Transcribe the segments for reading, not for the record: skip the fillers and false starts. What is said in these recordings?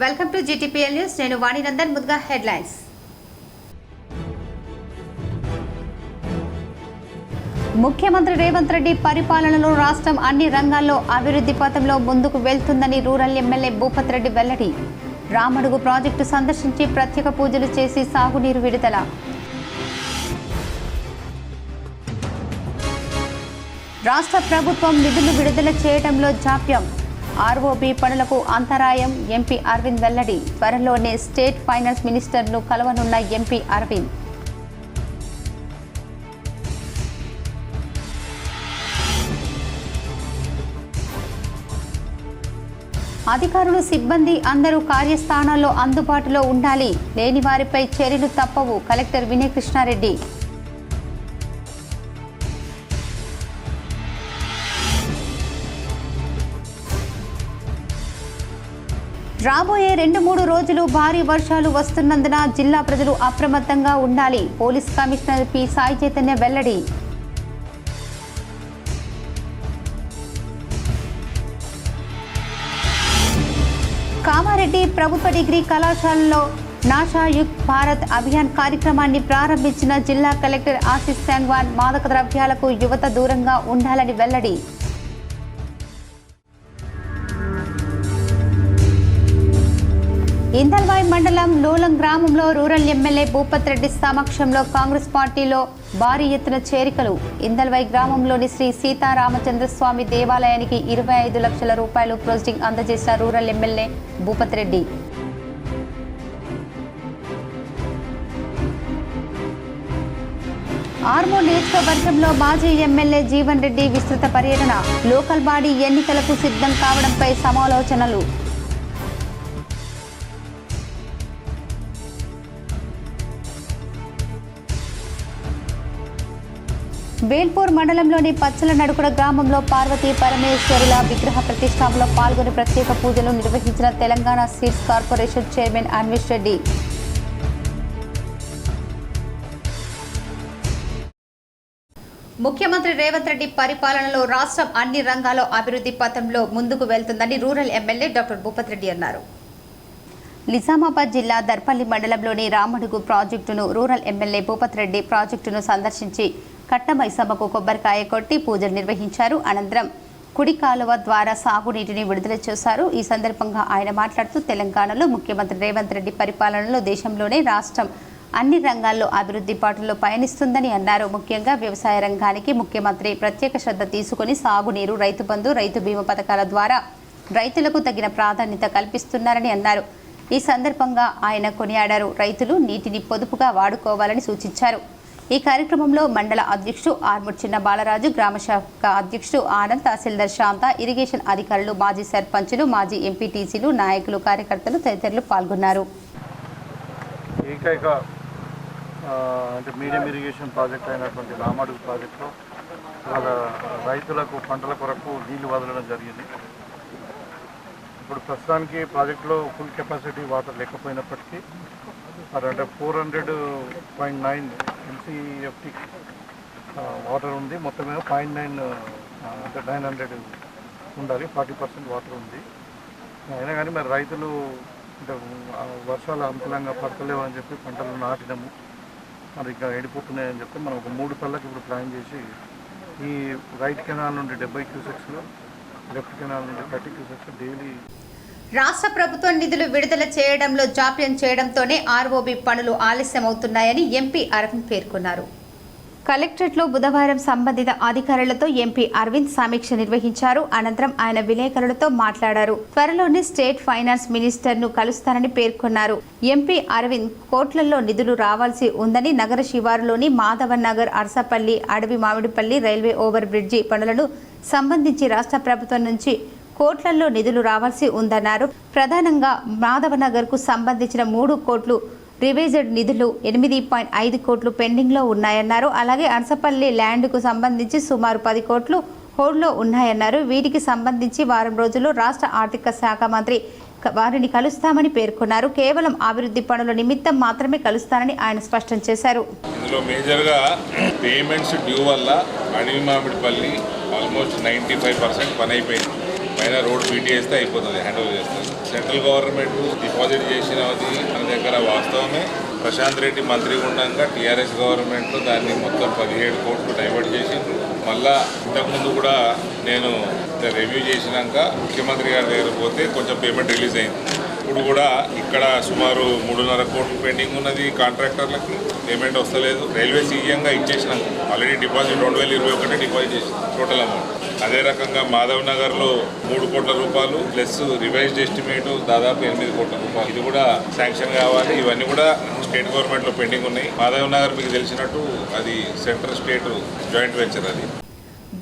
Welcome to GTPL news. నేను వాణినందన్. ముందుగా headlines. ముఖ్యమంత్రి రేవంత్ రెడ్డి పరిపాలనలో రాష్ట్రం అన్ని రంగాల్లో అభివృద్ధి పథంలో ముందుకు వెళ్తుందని రూరల్ ఎమ్మెల్యే భూపత్ రెడ్డి వెల్లడి. రామడుగు ప్రాజెక్టు సందర్శించి ప్రత్యేక పూజలు చేసి సాగునీరు విడుదల. రాష్ట్ర ప్రభుత్వం నిధులు విడుదల చేయడంలో జాప్యం. ఆర్ఓబి పనులకు అంతరాయం. ఎంపీ అరవింద్ వెల్లడి. త్వరలోనే స్టేట్ ఫైనాన్స్ మినిస్టర్ను కలవనున్న ఎంపీ అరవింద్. అధికారులు సిబ్బంది అందరూ కార్యస్థానాల్లో అందుబాటులో ఉండాలి. లేని వారిపై చర్యలు తప్పవు. కలెక్టర్ వినయ్ కృష్ణారెడ్డి. రాబోయే 2-3 రోజులు భారీ వర్షాలు వస్తున్నందున జిల్లా ప్రజలు అప్రమత్తంగా ఉండాలి. Police commissioner P Sai Chaitanya వెల్లడి. కామారెడ్డి ప్రభుత్వ డిగ్రీ కళాశాలలో నాషాయుక్త్ భారత్ అభియాన్ కార్యక్రమాన్ని ప్రారంభించిన జిల్లా కలెక్టర్ ఆశీష్ సాంగ్వాన్. మాదక ద్రవ్యాలకు యువత దూరంగా ఉండాలని వెల్లడి. ఇందల్వాయి మండలం లోలం గ్రామంలో రూరల్ ఎమ్మెల్యే భూపత్ రెడ్డి సమక్షంలో కాంగ్రెస్ పార్టీలో భారీ ఎత్తున చేరికలు. ఇందల్వాయి గ్రామంలోని శ్రీ సీతారామచంద్రస్వామి దేవాలయానికి 25 లక్షల రూపాయలు ప్రొసీడింగ్ అందజేసిన రూరల్ ఎమ్మెల్యే భూపత్ రెడ్డి. ఆర్మూర్ నియోజకవర్గంలో మాజీ ఎమ్మెల్యే జీవన్ రెడ్డి విస్తృత పర్యటన. లోకల్ బాడీ ఎన్నికలకు సిద్ధం కావడంపై సమాలోచనలు. వేల్పూర్ మండలంలోని పచ్చల నడుకుడ గ్రామంలో పార్వతీ పరమేశ్వరుల విగ్రహ ప్రతిష్టాపనలో పాల్గొని ప్రత్యేక పూజలు నిర్వహించిన Telangana seeds corporation chairman Anvesh Reddy. ముఖ్యమంత్రి రేవంత్ రెడ్డి పరిపాలనలో రాష్ట్రం అన్ని రంగాల్లో అభివృద్ధి పథంలో ముందుకు వెళ్తుందని rural MLA doctor Bhupat Reddy అన్నారు. నిజామాబాద్ జిల్లా దర్పల్లి మండలంలోని రామడుగు ప్రాజెక్టును రూరల్ ఎమ్మెల్యే భూపత్ రెడ్డి ప్రాజెక్టును సందర్శించి కట్టమైసమ్మకు కొబ్బరికాయ కొట్టి పూజలు నిర్వహించారు. అనంతరం కుడి కాలువ ద్వారా సాగునీటిని విడుదల చేశారు. ఈ సందర్భంగా ఆయన మాట్లాడుతూ తెలంగాణలో ముఖ్యమంత్రి రేవంత్ రెడ్డి పరిపాలనలో దేశంలోనే రాష్ట్రం అన్ని రంగాల్లో అభివృద్ధి బాటలో పయనిస్తుందని అన్నారు. ముఖ్యంగా వ్యవసాయ రంగానికి ముఖ్యమంత్రి ప్రత్యేక శ్రద్ధ తీసుకుని సాగునీరు, రైతు బంధు, రైతు బీమా పథకాల ద్వారా రైతులకు తగిన ప్రాధాన్యత కల్పిస్తున్నారని అన్నారు. ఈ సందర్భంగా ఆయన కొనియాడారు. రైతులు నీటిని పొదుపుగా వాడుకోవాలని సూచించారు. ఈ కార్యక్రమంలో మండల అధ్యక్షుడు ఆర్మూర్ చిన్న బాలరాజు, గ్రామ శాఖ అధ్యక్షుడు ఆనంద్, తహసీల్దార్ శాంత, ఇరిగేషన్ అధికారులు, మాజీ సర్పంచులు, మాజీ ఎంపీటీసీలు, నాయకులు, కార్యకర్తలు తదితరులు పాల్గొన్నారు. మీడియం ఇరిగేషన్ ప్రాజెక్ట్ అయినటువంటి రామడుగు ప్రాజెక్టులో వాళ్ళ రైతులకు పంటల కొరకు నీళ్లు వదలడం జరిగింది. ఇప్పుడు ప్రస్తుతానికి ప్రాజెక్టులో ఫుల్ కెపాసిటీ వాటర్ లేకపోయినప్పటికీ అంటే 400.9 MCFT వాటర్ ఉంది. మొత్తం మీద 0.9 అంటే 900 ఉండాలి. 40% వాటర్ ఉంది. అయినా కానీ మరి రైతులు అంటే వర్షాలు అనుకూలంగా పడతలేవు అని చెప్పి పంటలు నాటినాము, మరి ఇంకా ఎండిపోతున్నాయని చెప్పి మనం ఒక 3 పళ్ళకి ఇప్పుడు ప్లాన్ చేసి ఈ రైట్ కెనాల్ నుండి 70 క్యూసెక్స్లో, లెఫ్ట్ కెనాల్ నుండి 30 క్యూసెక్స్ డైలీ. రాష్ట్ర ప్రభుత్వం నిధులు విడుదల చేయడంలో జాప్యం చేయడంతోనే ఆర్ఓబి పనులు ఆలస్యమవుతున్నాయని ఎంపీ అరవింద్ పేర్కొన్నారు. కలెక్టరేట్లో బుధవారం సంబంధిత అధికారులతో ఎంపీ అరవింద్ సమీక్ష నిర్వహించారు. అనంతరం ఆయన విలేకరులతో మాట్లాడారు. త్వరలోనే స్టేట్ ఫైనాన్స్ మినిస్టర్ను కలుస్తారని పేర్కొన్నారు. ఎంపీ అరవింద్ కోట్లలో నిధులు రావాల్సి ఉందని, నగర శివారులోని మాధవన్ నగర్, అరసపల్లి, అడవి మామిడిపల్లి రైల్వే ఓవర్ బ్రిడ్జి పనులను సంబంధించి రాష్ట్ర ప్రభుత్వం నుంచి కోట్లలో నిధులు రావాల్సి ఉందన్నారు. ప్రధానంగా మాధవనగర్ కు సంబంధించిన 3 కోట్లు రివైజ్డ్ నిధులు, 8.5 కోట్లు పెండింగ్ లో ఉన్నాయన్నారు. అలాగే అరసపల్లి ల్యాండ్ కు సంబంధించి సుమారు 10 కోట్లు హోల్డ్లో ఉన్నాయన్నారు. వీటికి సంబంధించి వారం రోజుల్లో రాష్ట్ర ఆర్థిక శాఖ మంత్రి వారిని కలుస్తామని పేర్కొన్నారు. కేవలం అభివృద్ధి పనుల నిమిత్తం మాత్రమే కలుస్తారని ఆయన స్పష్టం చేశారు. ఇందులో మేజర్గా పేమెంట్స్ డ్యూ వల్ల అడవి మామిడిపల్లి ఆల్మోస్ట్ 95% పని అయిపోయింది. పైన రోడ్ బీటీ వేస్తే అయిపోతుంది, హ్యాండ్ ఓవర్ చేస్తారు. సెంట్రల్ గవర్నమెంట్ డిపాజిట్ చేసినది మన దగ్గర వాస్తవమే. ప్రశాంత్ రెడ్డి మంత్రిగా ఉండగా టీఆర్ఎస్ గవర్నమెంట్ దాన్ని మొత్తం 17 కోట్లు డైవర్ట్ చేసిండ్రు. మళ్ళా ఇంతకుముందు కూడా నేను రివ్యూ చేసినాక ముఖ్యమంత్రి గారి దగ్గర పోతే కొంచెం పేమెంట్ రిలీజ్ అయింది. ఇప్పుడు కూడా ఇక్కడ సుమారు 3.5 కోట్లు పెండింగ్ ఉన్నది. కాంట్రాక్టర్లకి పేమెంట్ వస్తలేదు. రైల్వే సీఎంగా ఇచ్చేసినాం ఆల్రెడీ. డిపాజిట్ 2021 డిపాజిట్ చేసి టోటల్ అమౌంట్. అదే రకంగా మాధవ్ నగర్లో 3 కోట్ల రూపాయలు ప్లస్ రివైజ్డ్ ఎస్టిమేట్ దాదాపు 8 కోట్ల రూపాయలు. ఇది కూడా శాంక్షన్ కావాలి. ఇవన్నీ కూడా స్టేట్ గవర్నమెంట్లో పెండింగ్ ఉన్నాయి. మాధవ్ నగర్ మీకు తెలిసినట్టు అది సెంట్రల్ స్టేట్ జాయింట్ వెంచర్. అది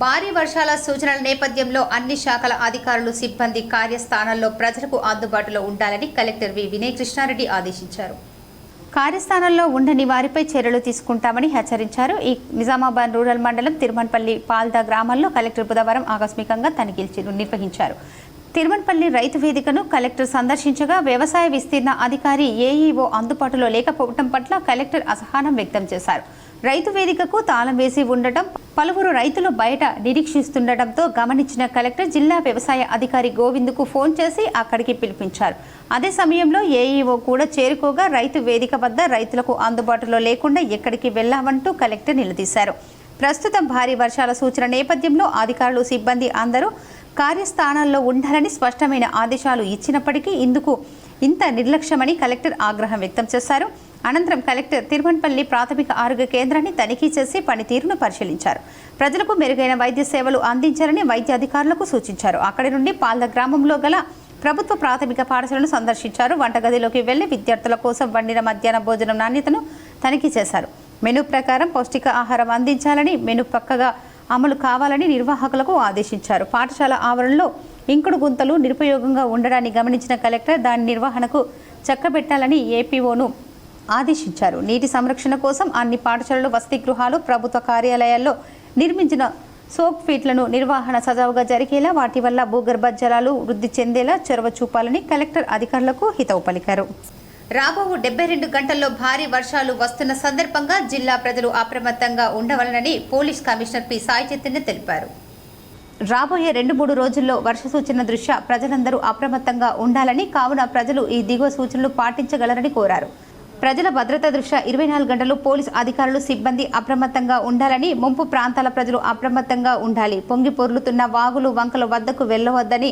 భారీ వర్షాల సూచనల నేపథ్యంలో అన్ని శాఖల అధికారులు సిబ్బంది కార్యస్థానాల్లో ప్రజలకు అందుబాటులో ఉండాలని కలెక్టర్ వి వినయ్ కృష్ణారెడ్డి ఆదేశించారు. కార్యస్థానాల్లో ఉండని వారిపై చర్యలు తీసుకుంటామని హెచ్చరించారు. ఈ నిజామాబాద్ రూరల్ మండలం తిరుమన్పల్లి పాల్దా గ్రామాల్లో కలెక్టర్ బుధవారం ఆకస్మికంగా తనిఖీలు నిర్వహించారు. తిరుమన్పల్లి రైతు వేదికను కలెక్టర్ సందర్శించగా వ్యవసాయ విస్తీర్ణ అధికారి ఏఈఓ అందుబాటులో లేకపోవడం పట్ల కలెక్టర్ అసహనం వ్యక్తం చేశారు. రైతు వేదికకు తాళం వేసి ఉండటం, పలువురు రైతులు బయట నిరీక్షిస్తుండటంతో గమనించిన కలెక్టర్ జిల్లా వ్యవసాయ అధికారి గోవింద్కు ఫోన్ చేసి అక్కడికి పిలిపించారు. అదే సమయంలో ఏఈఓ కూడా చేరుకోగా రైతు వేదిక వద్ద రైతులకు అందుబాటులో లేకుండా ఎక్కడికి వెళ్లామంటూ కలెక్టర్ నిలదీశారు. ప్రస్తుతం భారీ వర్షాల సూచన నేపథ్యంలో అధికారులు సిబ్బంది అందరూ కార్యస్థానాల్లో ఉండాలని స్పష్టమైన ఆదేశాలు ఇచ్చినప్పటికీ ఇందుకు ఇంత నిర్లక్ష్యమని కలెక్టర్ ఆగ్రహం వ్యక్తం చేశారు. అనంతరం కలెక్టర్ తిరుమన్పల్లి ప్రాథమిక ఆరోగ్య కేంద్రాన్ని తనిఖీ చేసి పనితీరును పరిశీలించారు. ప్రజలకు మెరుగైన వైద్య సేవలు అందించాలని వైద్య అధికారులకు సూచించారు. అక్కడి నుండి పాల్ద గ్రామంలో గల ప్రభుత్వ ప్రాథమిక పాఠశాలను సందర్శించారు. వంటగదిలోకి వెళ్లి విద్యార్థుల కోసం వండిన మధ్యాహ్న భోజనం నాణ్యతను తనిఖీ చేశారు. మెనూ ప్రకారం పౌష్టిక ఆహారం అందించాలని, మెనూ పక్కగా అమలు కావాలని నిర్వాహకులకు ఆదేశించారు. పాఠశాల ఆవరణలో ఇంకుడు గుంతలు నిరుపయోగంగా ఉండడాన్ని గమనించిన కలెక్టర్ దాని నిర్వహణకు చక్కబెట్టాలని ఏపీఓను ఆదేశించారు. నీటి సంరక్షణ కోసం అన్ని పాఠశాలలు, వసతి గృహాలు, ప్రభుత్వ కార్యాలయాల్లో నిర్మించిన సోక్ ఫీట్లను నిర్వహణ సజావుగా జరిగేలా, వాటి వల్ల భూగర్భ జలాలు వృద్ధి చెందేలా చొరవ చూపాలని కలెక్టర్ అధికారులకు హితవు పలికారు. రాబో 72 గంటల్లో భారీ వర్షాలు వస్తున్న సందర్భంగా జిల్లా ప్రజలు అప్రమత్తంగా ఉండవలనని police commissioner P Sai Chaitanya తెలిపారు. రాబోయే 2-3 రోజుల్లో వర్ష సూచన దృష్ట్యా ప్రజలందరూ అప్రమత్తంగా ఉండాలని, కావున ప్రజలు ఈ దిగువ సూచనలు పాటించగలరని కోరారు. ప్రజల భద్రత దృష్ట్యా 24 గంటలు పోలీస్ అధికారులు సిబ్బంది అప్రమత్తంగా ఉండాలని, ముంపు ప్రాంతాల ప్రజలు అప్రమత్తంగా ఉండాలి. పొంగి పొర్లుతున్న వాగులు, వంకల వద్దకు వెళ్లవద్దని,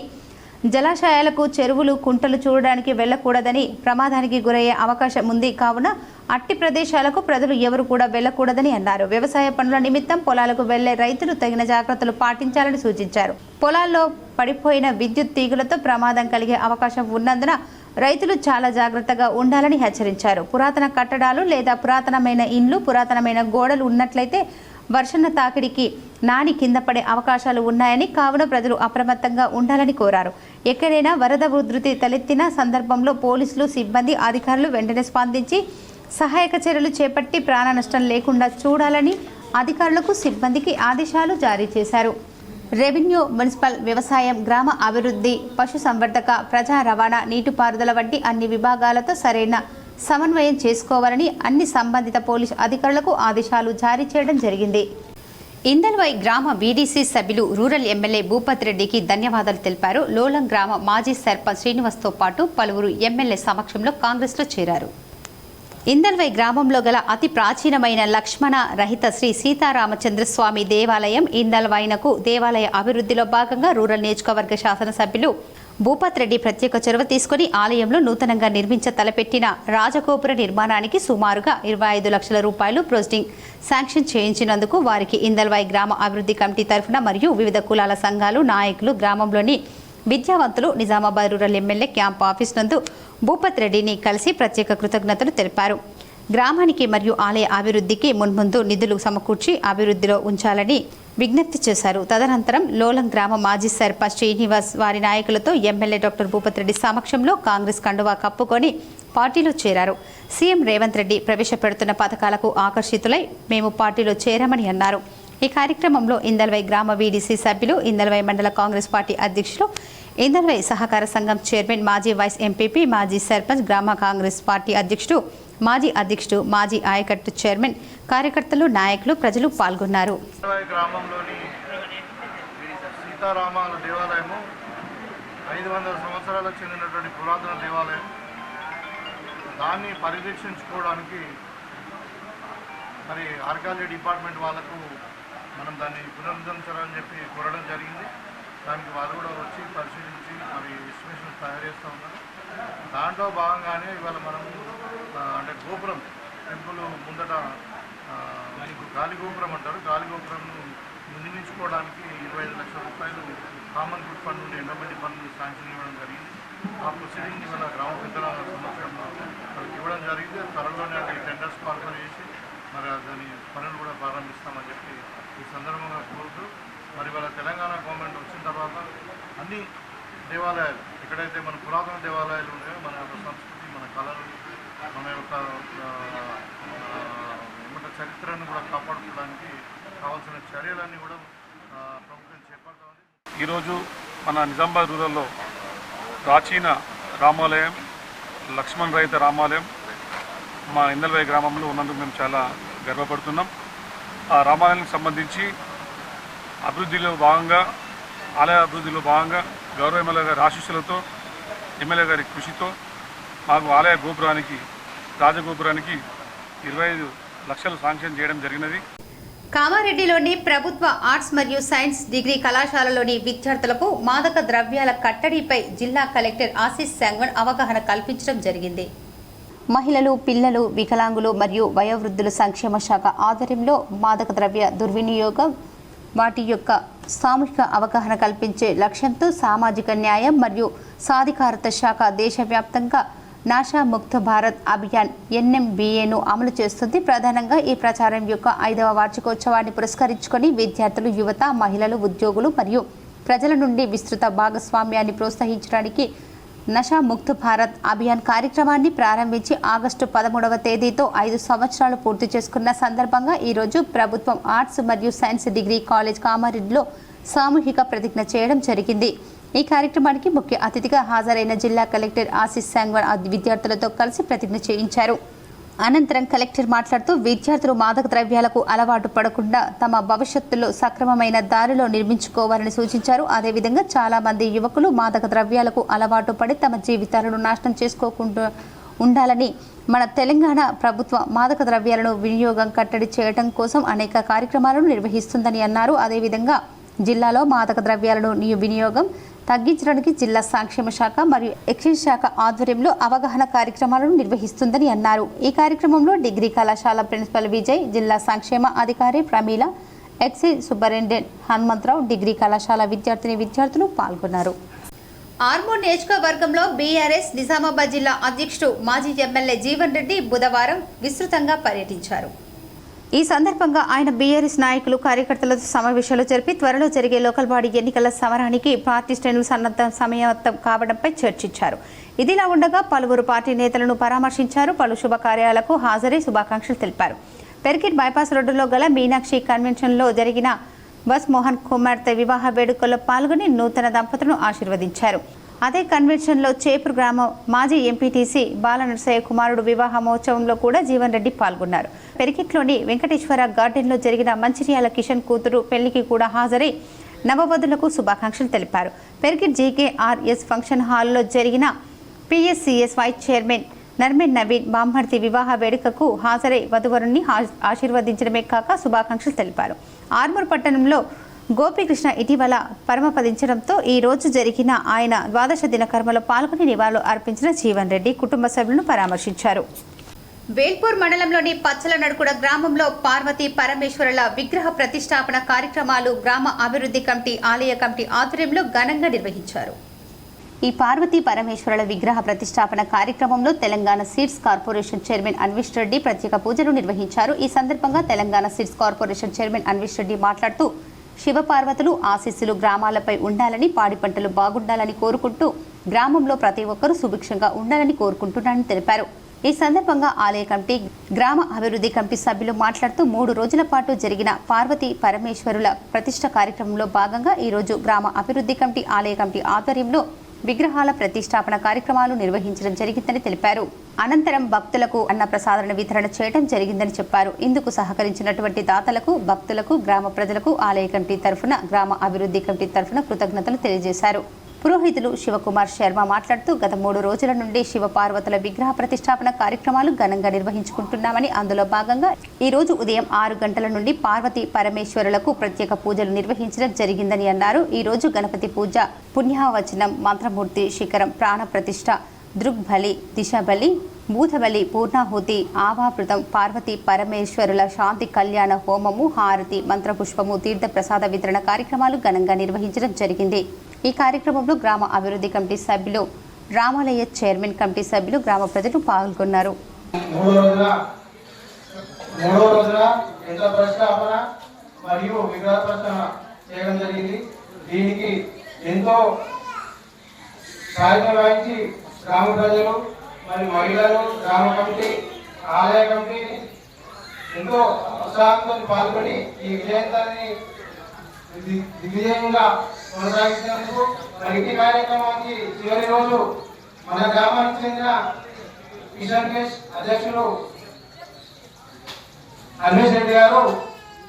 జలాశయాలకు, చెరువులు, కుంటలు చూడడానికి వెళ్లకూడదని, ప్రమాదానికి గురయ్యే అవకాశం ఉంది. కావున అట్టి ప్రదేశాలకు ప్రజలు ఎవరు కూడా వెళ్లకూడదని అన్నారు. వ్యవసాయ పనుల నిమిత్తం పొలాలకు వెళ్లే రైతులు తగిన జాగ్రత్తలు పాటించాలని సూచించారు. పొలాల్లో పడిపోయిన విద్యుత్ తీగలతో ప్రమాదం కలిగే అవకాశం ఉన్నందున రైతులు చాలా జాగ్రత్తగా ఉండాలని హెచ్చరించారు. పురాతన కట్టడాలు లేదా పురాతనమైన ఇండ్లు, పురాతనమైన గోడలు ఉన్నట్లయితే వర్షణ తాకిడికి నాని కింద పడే అవకాశాలు ఉన్నాయని, కావున ప్రజలు అప్రమత్తంగా ఉండాలని కోరారు. ఎక్కడైనా వరద ఉధృతి తలెత్తిన సందర్భంలో పోలీసులు, సిబ్బంది, అధికారులు వెంటనే స్పందించి సహాయక చర్యలు చేపట్టి ప్రాణ నష్టం లేకుండా చూడాలని అధికారులకు, సిబ్బందికి ఆదేశాలు జారీ చేశారు. రెవెన్యూ, మున్సిపల్, వ్యవసాయం, గ్రామ అభివృద్ధి, పశు సంవర్ధక, ప్రజా రవాణా, నీటిపారుదల వంటి అన్ని విభాగాలతో సరైన సమన్వయం చేసుకోవాలని అన్ని సంబంధిత పోలీసు అధికారులకు ఆదేశాలు జారీ చేయడం జరిగింది. ఇందల్వై గ్రామ బీడీసీ సభ్యులు రూరల్ ఎమ్మెల్యే భూపత్ రెడ్డికి ధన్యవాదాలు తెలిపారు. లోలం గ్రామ మాజీ సర్పంచ్ శ్రీనివాస్తో పాటు పలువురు ఎమ్మెల్యే సమక్షంలో కాంగ్రెస్లో చేరారు. ఇందల్వై గ్రామంలో గల అతి ప్రాచీనమైన లక్ష్మణ రహిత శ్రీ సీతారామచంద్రస్వామి దేవాలయం ఇందల్వైనకు దేవాలయ అభివృద్ధిలో భాగంగా రూరల్ నియోజకవర్గ శాసనసభ్యులు భూపత్ రెడ్డి ప్రత్యేక చొరవ తీసుకుని ఆలయంలో నూతనంగా నిర్మించ తలపెట్టిన రాజగోపుర నిర్మాణానికి సుమారుగా 25 లక్షల రూపాయలు ప్రొసీడింగ్ శాంక్షన్ చేయించినందుకు వారికి ఇందల్వై గ్రామ అభివృద్ధి కమిటీ తరఫున మరియు వివిధ కులాల సంఘాలు, నాయకులు, గ్రామంలోని విద్యావంతులు Nizamabad rural MLA camp office నందు భూపత్ రెడ్డిని కలిసి ప్రత్యేక కృతజ్ఞతలు తెలిపారు. గ్రామానికి మరియు ఆలయ అభివృద్ధికి మున్ముందు నిధులు సమకూర్చి అభివృద్ధిలో ఉంచాలని విజ్ఞప్తి చేశారు. తదనంతరం లోలం గ్రామ మాజీ సర్పంచ్ శ్రీనివాస్ వారి నాయకులతో ఎమ్మెల్యే డాక్టర్ భూపత్ రెడ్డి సమక్షంలో కాంగ్రెస్ కండువా కప్పుకొని పార్టీలో చేరారు. సీఎం రేవంత్ రెడ్డి ప్రవేశపెడుతున్న పథకాలకు ఆకర్షితులై మేము పార్టీలో చేరామని అన్నారు. ఈ కార్యక్రమంలో ఇందల్వై గ్రామ వీడీసీ సభ్యులు, ఇందల్వై మండల కాంగ్రెస్ పార్టీ అధ్యక్షులు, ఇందల్వై సహకార సంఘం చైర్మన్, మాజీ వైస్ ఎంపీపీ, మాజీ సర్పంచ్, గ్రామ కాంగ్రెస్ పార్టీ అధ్యక్షుడు, మాజీ అధ్యక్షుడు, మాజీ ఆయకట్టు చైర్మన్, కార్యకర్తలు, నాయకులు, ప్రజలు పాల్గొన్నారు. గ్రామంలోని సీతారామ దేవాలయము 500 సంవత్సరాలకు చెందినటువంటి పురాతన దేవాలయం. దాన్ని పరిరక్షించుకోవడానికి మరి ఆర్కాలజీ డిపార్ట్మెంట్ వాళ్ళకు మనం దాన్ని పునరుద్ధరించాలని చెప్పి కోరడం జరిగింది. దానికి వాళ్ళు కూడా వచ్చి పరిశీలించి మరి ఎస్టిమేషన్ తయారు చేస్తూ ఉన్నారు. దాంట్లో భాగంగానే ఇవాళ మనం అంటే గోపురం టెంపుల్ ముందట గాలి గోపురం అంటారు, గాలి గోపురంను నిర్మించుకోవడానికి 25 లక్షల రూపాయలు కామన్ గుడ్ ఫండ్ నుండి ఎండోమెంట్ ఫండ్ నుండి శాంక్షన్ ఇవ్వడం జరిగింది. ఆ ప్రొసీడింగ్ ఇవాళ గ్రామ పెద్దల సమక్షంలో ఇవ్వడం జరిగింది. త్వరలోనే అది టెండర్స్ పాల్గొని చేసి మరి దాని పనులు కూడా ప్రారంభిస్తామని చెప్పి ఈ సందర్భంగా కోరుతూ మరి వాళ్ళ తెలంగాణ గవర్నమెంట్ వచ్చిన తర్వాత అన్ని దేవాలయాలు ఎక్కడైతే మన పురాతన దేవాలయాలు ఉన్నాయో మన యొక్క సంస్కృతి, మన కళలు, మన యొక్క చరిత్రను కూడా కాపాడుకోవడానికి కావాల్సిన చర్యలన్నీ కూడా ప్రభుత్వం చేపడతా ఉంది. ఈరోజు మన నిజామాబాద్ రూరల్లో ప్రాచీన రామాలయం, లక్ష్మణ్ రహిత రామాలయం మా ఇందల్వై గ్రామంలో ఉన్నందుకు మేము చాలా గర్వపడుతున్నాం. ఆ రామాలయానికి సంబంధించి అభివృద్ధిలో భాగంగా, ఆలయ అభివృద్ధిలో భాగంగా గౌరవ ఎమ్మెల్యే గారి ఆశీస్సులతో, ఎమ్మెల్యే గారి కృషితో మాకు ఆలయ గోపురానికి, రాజగోపురానికి 25 లక్షలు శాంక్షన్ చేయడం జరిగినది. కామారెడ్డిలోని ప్రభుత్వ ఆర్ట్స్ మరియు సైన్స్ డిగ్రీ కళాశాలలోని విద్యార్థులకు మాదక ద్రవ్యాల కట్టడిపై జిల్లా కలెక్టర్ ఆశీష్ సంగ్వన్ అవగాహన కల్పించడం జరిగింది. మహిళలు, పిల్లలు, వికలాంగులు మరియు వయోవృద్ధుల సంక్షేమ శాఖ ఆధ్వర్యంలో మాదక ద్రవ్య దుర్వినియోగం, వాటి యొక్క సామూహిక అవగాహన కల్పించే లక్ష్యంతో సామాజిక న్యాయం మరియు సాధికారత శాఖ దేశవ్యాప్తంగా నాషా ముక్త భారత్ అభియాన్ NMBAను అమలు చేస్తుంది. ప్రధానంగా ఈ ప్రచారం యొక్క 5వ వార్షికోత్సవాన్ని పురస్కరించుకొని విద్యార్థులు, యువత, మహిళలు, ఉద్యోగులు మరియు ప్రజల నుండి విస్తృత భాగస్వామ్యాన్ని ప్రోత్సహించడానికి నషా ముక్త భారత్ అభియాన్ కార్యక్రమాన్ని ప్రారంభించి ఆగస్టు 13వ తేదీతో 5 సంవత్సరాలు పూర్తి చేసుకున్న సందర్భంగా ఈరోజు ప్రభుత్వం ఆర్ట్స్ మరియు సైన్స్ డిగ్రీ కాలేజ్ కామారెడ్డిలో సామూహిక ప్రతిజ్ఞ చేయడం జరిగింది. ఈ కార్యక్రమానికి ముఖ్య అతిథిగా హాజరైన జిల్లా కలెక్టర్ ఆశీష్ సంగ్వన్ విద్యార్థులతో కలిసి ప్రతిజ్ఞ చేయించారు. అనంతరం కలెక్టర్ మాట్లాడుతూ విద్యార్థులు మాదక ద్రవ్యాలకు అలవాటు పడకుండా తమ భవిష్యత్తులో సక్రమమైన దారిలో నిర్మించుకోవాలని సూచించారు. అదేవిధంగా చాలా మంది యువకులు మాదక ద్రవ్యాలకు అలవాటు పడి తమ జీవితాలను నాశనం చేసుకోకుండా ఉండాలని మన తెలంగాణ ప్రభుత్వం మాదక ద్రవ్యాలను వినియోగం కట్టడి చేయడం కోసం అనేక కార్యక్రమాలను నిర్వహిస్తుందని అన్నారు. అదేవిధంగా జిల్లాలో మాదక ద్రవ్యాలను వినియోగం తగ్గించడానికి జిల్లా సంక్షేమ శాఖ మరియు ఎక్సైజ్ శాఖ ఆధ్వర్యంలో అవగాహన కార్యక్రమాలను నిర్వహిస్తుందని అన్నారు. ఈ కార్యక్రమంలో డిగ్రీ కళాశాల ప్రిన్సిపల్ విజయ్, జిల్లా సంక్షేమ అధికారి Pramila, excise superintendent Hanumantharao, degree కళాశాల విద్యార్థులు పాల్గొన్నారు. ఆర్మూర్ నియోజకవర్గంలో బీఆర్ఎస్ నిజామాబాద్ జిల్లా అధ్యక్షుడు మాజీ ఎమ్మెల్యే జీవన్ రెడ్డి బుధవారం విస్తృతంగా పర్యటించారు. ఈ సందర్భంగా ఆయన బీఆర్ఎస్ నాయకులు, కార్యకర్తలతో సమావేశాలు జరిపి త్వరలో జరిగే లోకల్ బాడీ ఎన్నికల సమరానికి పార్టీ శ్రేణులు సన్నద్ధం కావడంపై చర్చించారు. ఇదిలా ఉండగా పలువురు పార్టీ నేతలను పరామర్శించారు. పలు శుభకార్యాలకు హాజరై శుభాకాంక్షలు తెలిపారు. పెర్కిట్ బైపాస్ రోడ్డులో గల మీనాక్షి కన్వెన్షన్లో జరిగిన బస్ మోహన్ కుమార్తె వివాహ వేడుకల్లో పాల్గొని నూతన దంపతులను ఆశీర్వదించారు. అదే కన్వెన్షన్లో చేపూర్ గ్రామం మాజీ ఎంపీటీసీ బాలనరసయ్య కుమారుడు వివాహ మహోత్సవంలో కూడా జీవన్ రెడ్డి పాల్గొన్నారు. పెరికిట్లోని వెంకటేశ్వర గార్డెన్లో జరిగిన మంచిర్యాల కిషన్ కూతురు పెళ్లికి కూడా హాజరై నవవధులకు శుభాకాంక్షలు తెలిపారు. పెరికిట్ JKRS ఫంక్షన్ హాల్లో జరిగిన PSCS వైస్ చైర్మన్ నర్మెన్ నవీన్ బామ్మర్తి వివాహ వేడుకకు హాజరై వధువరుణ్ణి ఆశీర్వదించడమే కాక శుభాకాంక్షలు తెలిపారు. ఆర్మూర్ పట్టణంలో గోపీకృష్ణ ఇటీవల పరమపదించడంతో ఈ రోజు జరిగిన ఆయన ద్వాదశ దిన కర్మలో పాల్గొని నివాళులు అర్పించిన జీవన్ రెడ్డి కుటుంబ సభ్యులను పరామర్శించారు. వేల్పూర్ మండలంలోని పచ్చల నడుకుడ గ్రామంలో పార్వతీ పరమేశ్వరుల విగ్రహ ప్రతిష్టాపన కార్యక్రమాలు గ్రామ అభివృద్ధి కమిటీ, ఆలయ కమిటీ ఆధ్వర్యంలో ఘనంగా నిర్వహించారు. ఈ పార్వతీ పరమేశ్వరుల విగ్రహ ప్రతిష్టాపన కార్యక్రమంలో Telangana seeds corporation chairman Anvish Reddy ప్రత్యేక పూజలు నిర్వహించారు. ఈ సందర్భంగా Telangana seeds corporation chairman Anvish Reddy మాట్లాడుతూ శివపార్వతులు ఆశీస్సులు గ్రామాలపై ఉండాలని, పాడి పంటలు బాగుండాలని కోరుకుంటూ గ్రామంలో ప్రతి ఒక్కరూ సుభిక్షంగా ఉండాలని కోరుకుంటున్నానని తెలిపారు. ఈ సందర్భంగా ఆలయ కమిటీ, గ్రామ అభివృద్ధి కమిటీ సభ్యులు మాట్లాడుతూ 3 రోజుల పాటు జరిగిన పార్వతీ పరమేశ్వరుల ప్రతిష్ట కార్యక్రమంలో భాగంగా ఈరోజు గ్రామ అభివృద్ధి కమిటీ, ఆలయ కమిటీ ఆధ్వర్యంలో విగ్రహాల ప్రతిష్టాపన కార్యక్రమాలు నిర్వహించడం జరిగిందని తెలిపారు. అనంతరం భక్తులకు అన్న ప్రసాదన వితరణ చేయడం జరిగిందని చెప్పారు. ఇందుకు సహకరించినటువంటి దాతలకు, భక్తులకు, గ్రామ ప్రజలకు ఆలయ కమిటీ తరఫున, గ్రామ అభివృద్ధి కమిటీ తరఫున కృతజ్ఞతలు తెలియజేశారు. పురోహితులు శివకుమార్ శర్మ మాట్లాడుతూ గత 3 రోజుల నుండి శివ పార్వతుల విగ్రహ ప్రతిష్టాపన కార్యక్రమాలు ఘనంగా నిర్వహించుకుంటున్నామని, అందులో భాగంగా ఈ రోజు ఉదయం 6 గంటల నుండి పార్వతీ పరమేశ్వరులకు ప్రత్యేక పూజలు నిర్వహించడం జరిగిందని అన్నారు. ఈ రోజు గణపతి పూజ, పుణ్యావచనం, మంత్రమూర్తి శిఖరం, ప్రాణ ప్రతిష్ఠ, దృగ్బలి, దిశబలి, భూతబలి, పూర్ణాహుతి, ఆవాపృతం, పార్వతీ పరమేశ్వరుల శాంతి కళ్యాణ హోమము, హారతి, మంత్రపుష్పము, తీర్థ ప్రసాద వితరణ కార్యక్రమాలు ఘనంగా నిర్వహించడం జరిగింది. ఈ కార్యక్రమంలో గ్రామ అభివృద్ధి కమిటీ సభ్యులు, రామాలయ చైర్మన్ కమిటీ సభ్యులు, గ్రామ ప్రజలు పాల్గొన్నారు. గ్రామ ప్రజలు మరి మహిళలు, గ్రామ కమిటీ, ఆలయ కమిటీ ఎంతో ఉత్సాహంతో పాల్గొని ఈ విజయంతాన్ని దిగ్విజయంగా కొనసాగించినందుకు మరి ఈ కార్యక్రమానికి చివరి రోజు మన గ్రామానికి చెందిన కిషన్ కేష్ అధ్యక్షులు రమేష్ రెడ్డి గారు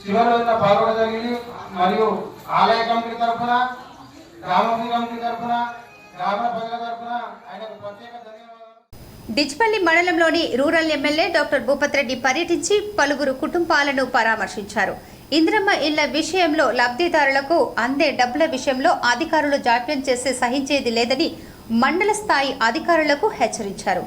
చివరి రోజున పాల్గొనడం జరిగింది. మరియు ఆలయ కమిటీ తరఫున, గ్రామాభివృద్ధి కమిటీ తరఫున, గ్రామ ప్రజల తరఫున ఆయనకు ప్రత్యేక ధన్యవాదాలు. డిచ్పల్లి మండలంలోని రూరల్ ఎమ్మెల్యే డాక్టర్ భూపతిరెడ్డి పర్యటించి పలువురు కుటుంబాలను పరామర్శించారు. ఇందిరమ్మ ఇళ్ల విషయంలో లబ్ధిదారులకు అందే డబ్బుల విషయంలో అధికారులు జాప్యం చేస్తే సహించేది లేదని మండల స్థాయి అధికారులకు హెచ్చరించారు.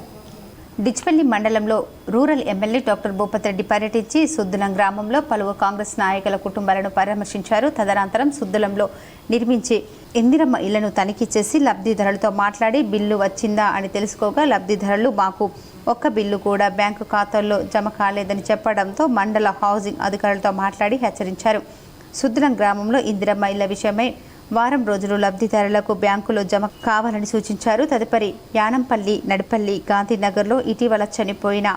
డిచ్పల్లి మండలంలో రూరల్ ఎమ్మెల్యే డాక్టర్ భూపతిరెడ్డి పర్యటించి సుద్దులం గ్రామంలో పలువురు కాంగ్రెస్ నాయకుల కుటుంబాలను పరామర్శించారు. తదనంతరం సుద్దులంలో నిర్మించి ఇందిరమ్మ ఇళ్లను తనిఖీ చేసి లబ్ధిదారులతో మాట్లాడి బిల్లు వచ్చిందా అని తెలుసుకోగా లబ్ధిదారులు మాకు ఒక్క బిల్లు కూడా బ్యాంకు ఖాతాల్లో జమ కాలేదని చెప్పడంతో మండల హౌసింగ్ అధికారులతో మాట్లాడి హెచ్చరించారు. సుద్దులం గ్రామంలో ఇందిరమ్మ ఇళ్ల విషయమై వారం రోజులు లబ్ధిదారులకు బ్యాంకులో జమ కావాలని సూచించారు. తదుపరి యానంపల్లి, నడిపల్లి, గాంధీనగర్లో ఇటీవల చనిపోయిన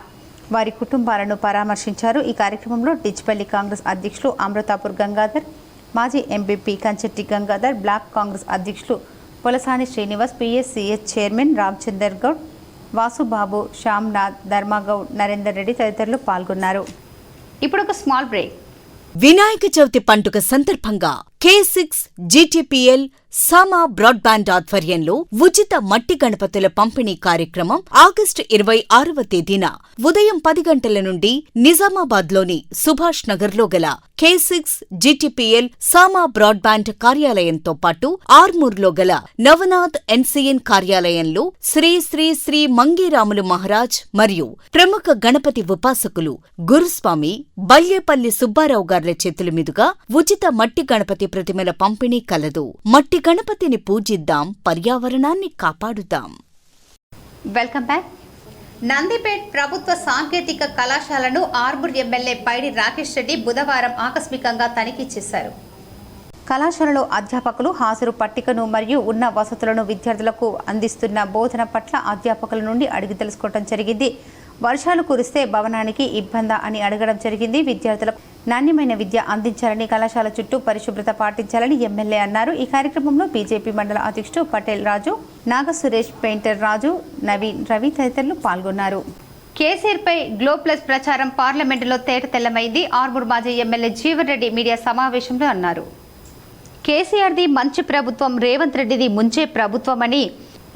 వారి కుటుంబాలను పరామర్శించారు. ఈ కార్యక్రమంలో డిచ్పల్లి కాంగ్రెస్ అధ్యక్షులు అమృతాపూర్ గంగాధర్, మాజీ ఎంపీపీ కంచెట్టి గంగాధర్, బ్లాక్ కాంగ్రెస్ అధ్యక్షులు పొలసాని శ్రీనివాస్, పిఎస్సిఎస్ చైర్మన్ రామచందర్ గౌడ్, వాసుబాబు, శ్యామ్నాథ్, ధర్మగౌడ్, నరేందర్ రెడ్డి తదితరులు పాల్గొన్నారు. ఇప్పుడు ఒక స్మాల్ బ్రేక్. వినాయక చవితి పండుగ సందర్భంగా K6 GTPL సామా బ్రాడ్బ్యాండ్ ఆధ్వర్యంలో ఉచిత మట్టి గణపతుల పంపిణీ కార్యక్రమం ఆగస్టు 26వ తేదీన ఉదయం 10 గంటల నుండి నిజామాబాద్లోని సుభాష్ నగర్లో గల K6 GTPL సామా బ్రాడ్బ్యాండ్ కార్యాలయంతో పాటు ఆర్మూర్లో గల నవనాథ్ NCN కార్యాలయంలో శ్రీ శ్రీ శ్రీ మంగీరాములు మహారాజ్ మరియు ప్రముఖ గణపతి ఉపాసకులు గురుస్వామి బల్యేపల్లి సుబ్బారావు గార్ల చేతుల మీదుగా ఉచిత మట్టి గణపతి ప్రతిమల పంపిణీ కలదు. మట్టి గణపతిని పూజిద్దాం, పర్యావరణాన్ని కాపాడుదాం. Welcome back. నందిపేట్ ప్రభుత్వ సాంకేతిక కళాశాలను ఆర్మూర్ ఎమ్మెల్యే పైడి రాకేష్ రెడ్డి బుధవారం ఆకస్మికంగా తనిఖీ చేశారు. కళాశాలలో అధ్యాపకులు హాజరు పట్టికను మరియు ఉన్న వసతులను విద్యార్థులకు అందిస్తున్న బోధన పట్ల అధ్యాపకుల నుండి అడిగి తెలుసుకోవడం జరిగింది. వర్షాలు కురిస్తే భవనానికి ఇబ్బందా అని అడగడం జరిగింది. విద్యార్థులకు నాణ్యమైన విద్య అందించాలని, కళాశాల చుట్టూ పరిశుభ్రత పాటించాలని ఎమ్మెల్యే అన్నారు. ఈ కార్యక్రమంలో బీజేపీ మండల అధ్యక్షుడు పటేల్ రాజు, నాగ సురేష్, పెయింటర్ రాజు, నవీన్, రవి తదితరులు పాల్గొన్నారు. కేసీఆర్పై గ్లోబ్ ప్లస్ ప్రచారం పార్లమెంటులో తేటతెల్లమైంది. ఆర్మూర్ మాజీ ఎమ్మెల్యే జీవన్ రెడ్డి మీడియా సమావేశంలో అన్నారు. కేసీఆర్ది మంచి ప్రభుత్వం, రేవంత్ రెడ్డిది ముంచే ప్రభుత్వం అని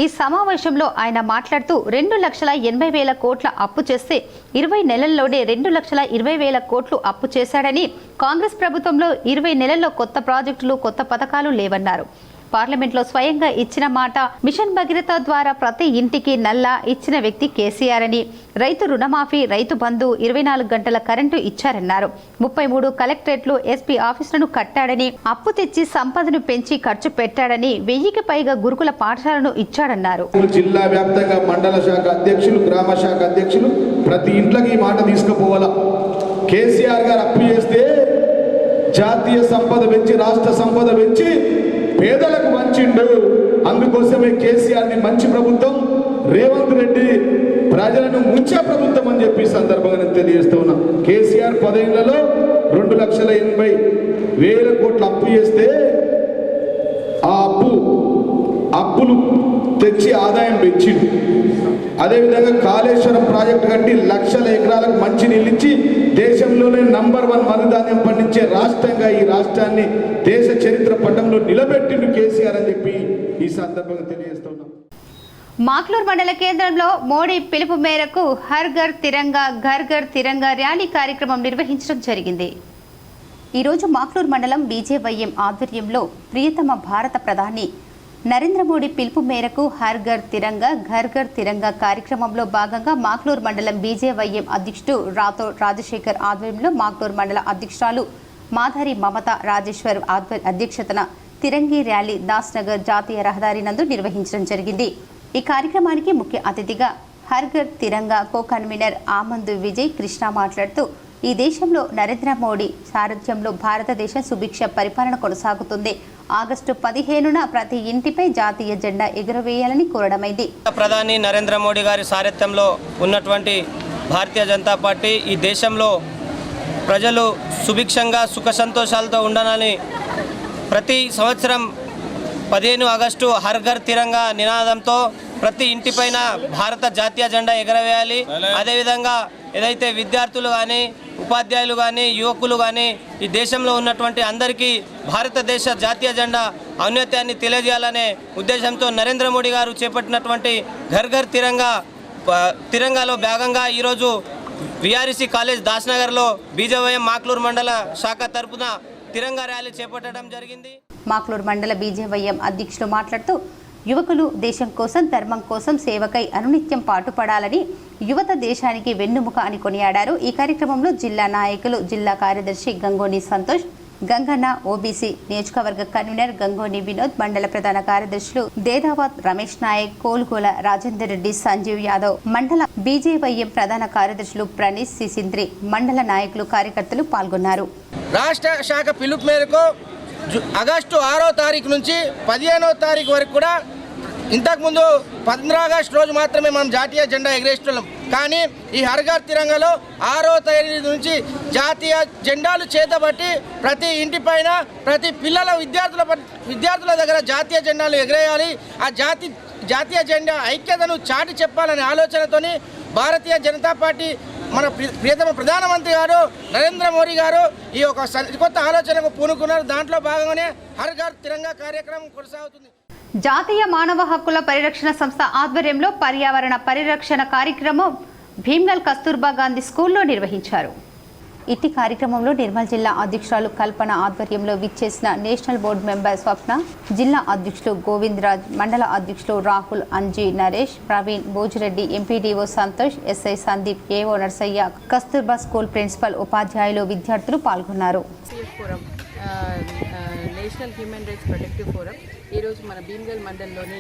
ఈ సమావేశంలో ఆయన మాట్లాడుతూ 2,80,000 కోట్ల అప్పు చేస్తే 20 నెలల్లోనే 2,20,000 కోట్లు అప్పు చేశాడని, కాంగ్రెస్ ప్రభుత్వంలో 20 నెలల్లో కొత్త ప్రాజెక్టులు, కొత్త పథకాలు లేవన్నారు. పార్లమెంట్లో స్వయంగా ఇచ్చిన మాట మిషన్ భగీరథ ద్వారా ప్రతి ఇంటికి నల్లా ఇచ్చిన వ్యక్తి కేసీఆర్ అని, రైతు రుణమాఫీ, రైతు బంధు, 24 గంటల కరెంటు ఇచ్చారన్నారు. 33 కలెక్టరేట్లు, ఎస్పీ ఆఫీసులను కట్టాడని, అప్పు తెచ్చి సంపదను పెంచి ఖర్చు పెట్టాడని, 1000కి పైగా గురుకుల పాఠశాలను ఇచ్చాడన్నారు. జిల్లా వ్యాప్తంగా మండల శాఖ అధ్యక్షులు, గ్రామ శాఖ అధ్యక్షులు ప్రతి ఇంట్లోకి ఈ మాట తీసుకుపోవాలా. కేసీఆర్ గారు అప్పు చేస్తే జాతీయ సంపద పెంచి, రాష్ట్ర సంపద పెంచి పేదలకు మంచిండు. అందుకోసమే కేసీఆర్ని మంచి ప్రభుత్వం, రేవంత్ రెడ్డి ప్రజలను ముంచే ప్రభుత్వం అని చెప్పి సందర్భంగా నేను తెలియజేస్తూ ఉన్నా. కేసీఆర్ 10 ఏళ్లలో 2,80,000 కోట్ల అప్పు చేస్తే ఆ అప్పులు తెచ్చి ఆదాయం పెంచిండు. అదేవిధంగా కాళేశ్వరం ప్రాజెక్టు కట్టి లక్షల ఎకరాలకు మంచి నీళ్ళిచ్చి దేశంలోనే నంబర్ 1 మరుధాన్యం పండించే రాష్ట్రంగా ఈ రాష్ట్రాన్ని దేశ చరిత్ర పటంలో నిలబెట్టిండు కేసీఆర్ అని చెప్పి ఈ సందర్భంగా తెలియజేస్తున్నాం. మాక్లూర్ మండల కేంద్రంలో మోడీ పిలుపు మేరకు హర్ ఘర్ తిరంగా ఘర్ ఘర్ తిరంగా ర్యాలీ కార్యక్రమం నిర్వహించడం జరిగింది. ఈరోజు మాక్లూర్ మండలం బీజేవైఎం ఆధ్వర్యంలో ప్రియతమ భారత ప్రధాని నరేంద్ర మోడీ పిలుపు మేరకు హర్ ఘర్ తిరంగా ఘర్ ఘర్ తిరంగా కార్యక్రమంలో భాగంగా మాక్లూర్ మండలం బీజేవైఎం అధ్యక్షుడు రాథోడ్ రాజశేఖర్ ఆధ్వర్యంలో మాక్లూర్ మండల అధ్యక్షురాలు మాధరి మమత రాజేశ్వర్ అధ్యక్షతన తిరంగి ర్యాలీ దాస్ నగర్ జాతీయ రహదారి నందు నిర్వహించడం జరిగింది. ఈ కార్యక్రమానికి ముఖ్య అతిథిగా హర్ ఘర్ తిరంగా కో కన్వీనర్ ఆమందు విజయ్ కృష్ణ మాట్లాడుతూ ఈ దేశంలో నరేంద్ర మోడీ సారథ్యంలో భారతదేశం సుభిక్ష పరిపాలన కొనసాగుతుంది. ఆగస్టు 15న ప్రతి ఇంటిపై జాతీయ జెండా ఎగురవేయాలని కోరడమైంది. ప్రధాని నరేంద్ర మోడీ గారి సారథ్యంలో ఉన్నటువంటి భారతీయ జనతా పార్టీ ఈ దేశంలో ప్రజలు సుభిక్షంగా సుఖ సంతోషాలతో ఉండాలని ప్రతి సంవత్సరం 15 ఆగస్టు హర్ ఘర్ తిరంగా నినాదంతో ప్రతి ఇంటిపైన భారత జాతీయ జెండా ఎగరవేయాలి. అదేవిధంగా ఏదైతే విద్యార్థులు కానీ ఉపాధ్యాయులు కానీ యువకులు కానీ ఈ దేశంలో ఉన్నటువంటి అందరికీ భారతదేశ జాతీయ జెండా ఔన్నత్యాన్ని తెలియజేయాలనే ఉద్దేశంతో నరేంద్ర మోడీ గారు చేపట్టినటువంటి ఘర్ ఘర్ తిరంగాలో భాగంగా ఈరోజు విఆర్ఈసీ కాలేజ్ దాస్నగర్లో బీజేవైఎం మాక్లూర్ మండల శాఖ తరపున తిరంగా ర్యాలీ చేపట్టడం జరిగింది. మాక్లూర్ మండల బీజేవైఎం అధ్యక్షులు మాట్లాడుతూ యువకులు దేశం కోసం ధర్మం కోసం సేవకై అనునిత్యం పాటుపడాలని యువత దేశానికి వెన్నుముక అని కొనియాడారు. ఈ కార్యక్రమంలో జిల్లా నాయకులు జిల్లా కార్యదర్శి గంగోని సంతోష్, గంగన్న ఓబీసీ నియోజకవర్గ కన్వీనర్ గంగోని వినోద్, మండల ప్రధాన కార్యదర్శులు దేదావత్ రమేష్ నాయక్, కోలుగోల రాజేందర్ రెడ్డి, సంజీవ్ యాదవ్, మండల బీజేవైఎం ప్రధాన కార్యదర్శులు ప్రణీష్ సిసింద్రి, మండల నాయకులు కార్యకర్తలు పాల్గొన్నారు. రాష్ట్ర శాఖ పిలుపు మేరకు ఆగస్టు 6వ తారీఖు నుంచి 15వ తారీఖు వరకు కూడా ఇంతకుముందు 15 ఆగస్టు రోజు మాత్రమే మనం జాతీయ జెండా ఎగరేస్తున్నాం. కానీ ఈ హర్ ఘర్ తిరంగాలో 6వ తారీఖు నుంచి జాతీయ జెండాలు చేతబట్టి ప్రతి ఇంటిపైన ప్రతి పిల్లల విద్యార్థుల దగ్గర జాతీయ జెండాలు ఎగరేయాలి. ఆ జాతీయ జెండా ఐక్యతను చాటి చెప్పాలనే ఆలోచనతోని భారతీయ జనతా పార్టీ మన ప్రియతమ ప్రధానమంత్రి గారు నరేంద్ర మోడీ గారు ఈ ఒక కొత్త ఆలోచనకు పూనుకున్నారు. దాంట్లో భాగంగానే హర్ ఘర్ తిరంగా కార్యక్రమం కొనసాగుతుంది. జాతీయ మానవ హక్కుల పరిరక్షణ సంస్థ ఆధ్వర్యంలో పర్యావరణ పరిరక్షణ కార్యక్రమం భీమ్గల్ కస్తూర్బా గాంధీ స్కూల్లో నిర్వహించారు. ఇట్టి కార్యక్రమంలో నిర్మల్ జిల్లా అధ్యక్షురాలు కల్పన ఆధ్వర్యంలో విచ్చేసిన నేషనల్ బోర్డు మెంబర్ స్వప్న, జిల్లా అధ్యక్షులు గోవింద్ రాజ్, మండల అధ్యక్షులు Rahul, Anji, Naresh, Praveen, Bhojireddy, MPDO Santosh, SI Sandeep, AO Narsaiah, Kasturba school principal, ఉపాధ్యాయులు, విద్యార్థులు పాల్గొన్నారు. National Human Rights Protective Forum ఈరోజు మన భీమ్గల్ మండలంలోని